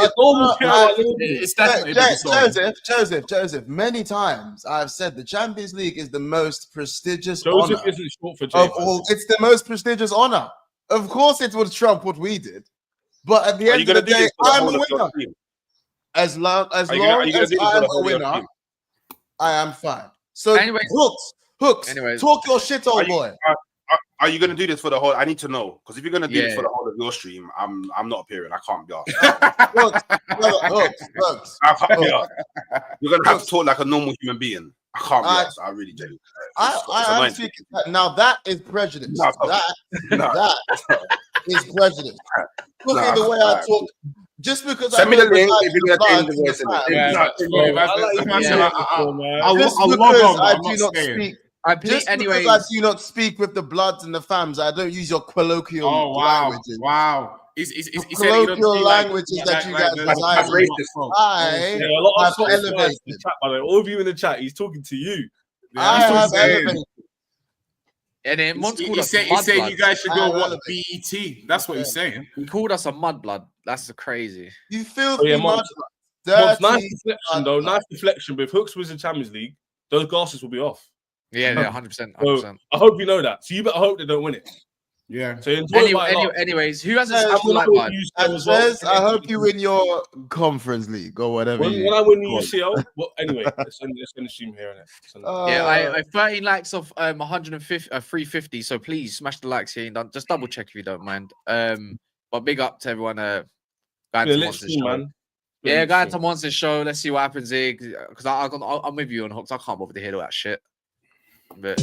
definitely a bigger story. Joseph. Many times I've said the Champions League is the most prestigious honor. Isn't short for of all. It's the most prestigious honor. Of course, it would trump what we did. But at the end of the day, I'm a winner. As long as I'm a winner, I am fine. So, Hooks. Anyways, talk your shit, old boy. Are you going to do this for the whole? I need to know, because if you're going to do this for the whole of your stream, I'm not appearing. I can't be asked. Hooks. I can't be asked. You're going to have to talk like a normal human being. I can't be asked. I really do. I am speaking. Now that is prejudice. That is prejudice. Look at the way I talk. Just because send me the link if you're going to I do not speak with the Bloods and the Fams. I don't use your colloquial languages. Wow. Colloquial languages that you guys have elevated. All of you in the chat, he's talking to you. I have elevated. And then he said you guys should go watch BET. That's what he's saying. He called us a mudblood. That's crazy. You feel nice deflection though. Nice deflection. But if Hooks was in Champions League, those glasses will be off. Yeah, 100%. So I hope you know that. So you better hope they don't win it. Yeah. So anyways, who has a special light line? I hope you win your conference league or whatever. When I win the UCL, well, anyway, let's end the stream here. I 13 likes of 150, 350. So please smash the likes here. Just double check if you don't mind. But big up to everyone. Going to Monster's show. Yeah, going to Monster's show. Let's see what happens here. Because I'm with you on Hooks. I can't bother to hear all that shit. But.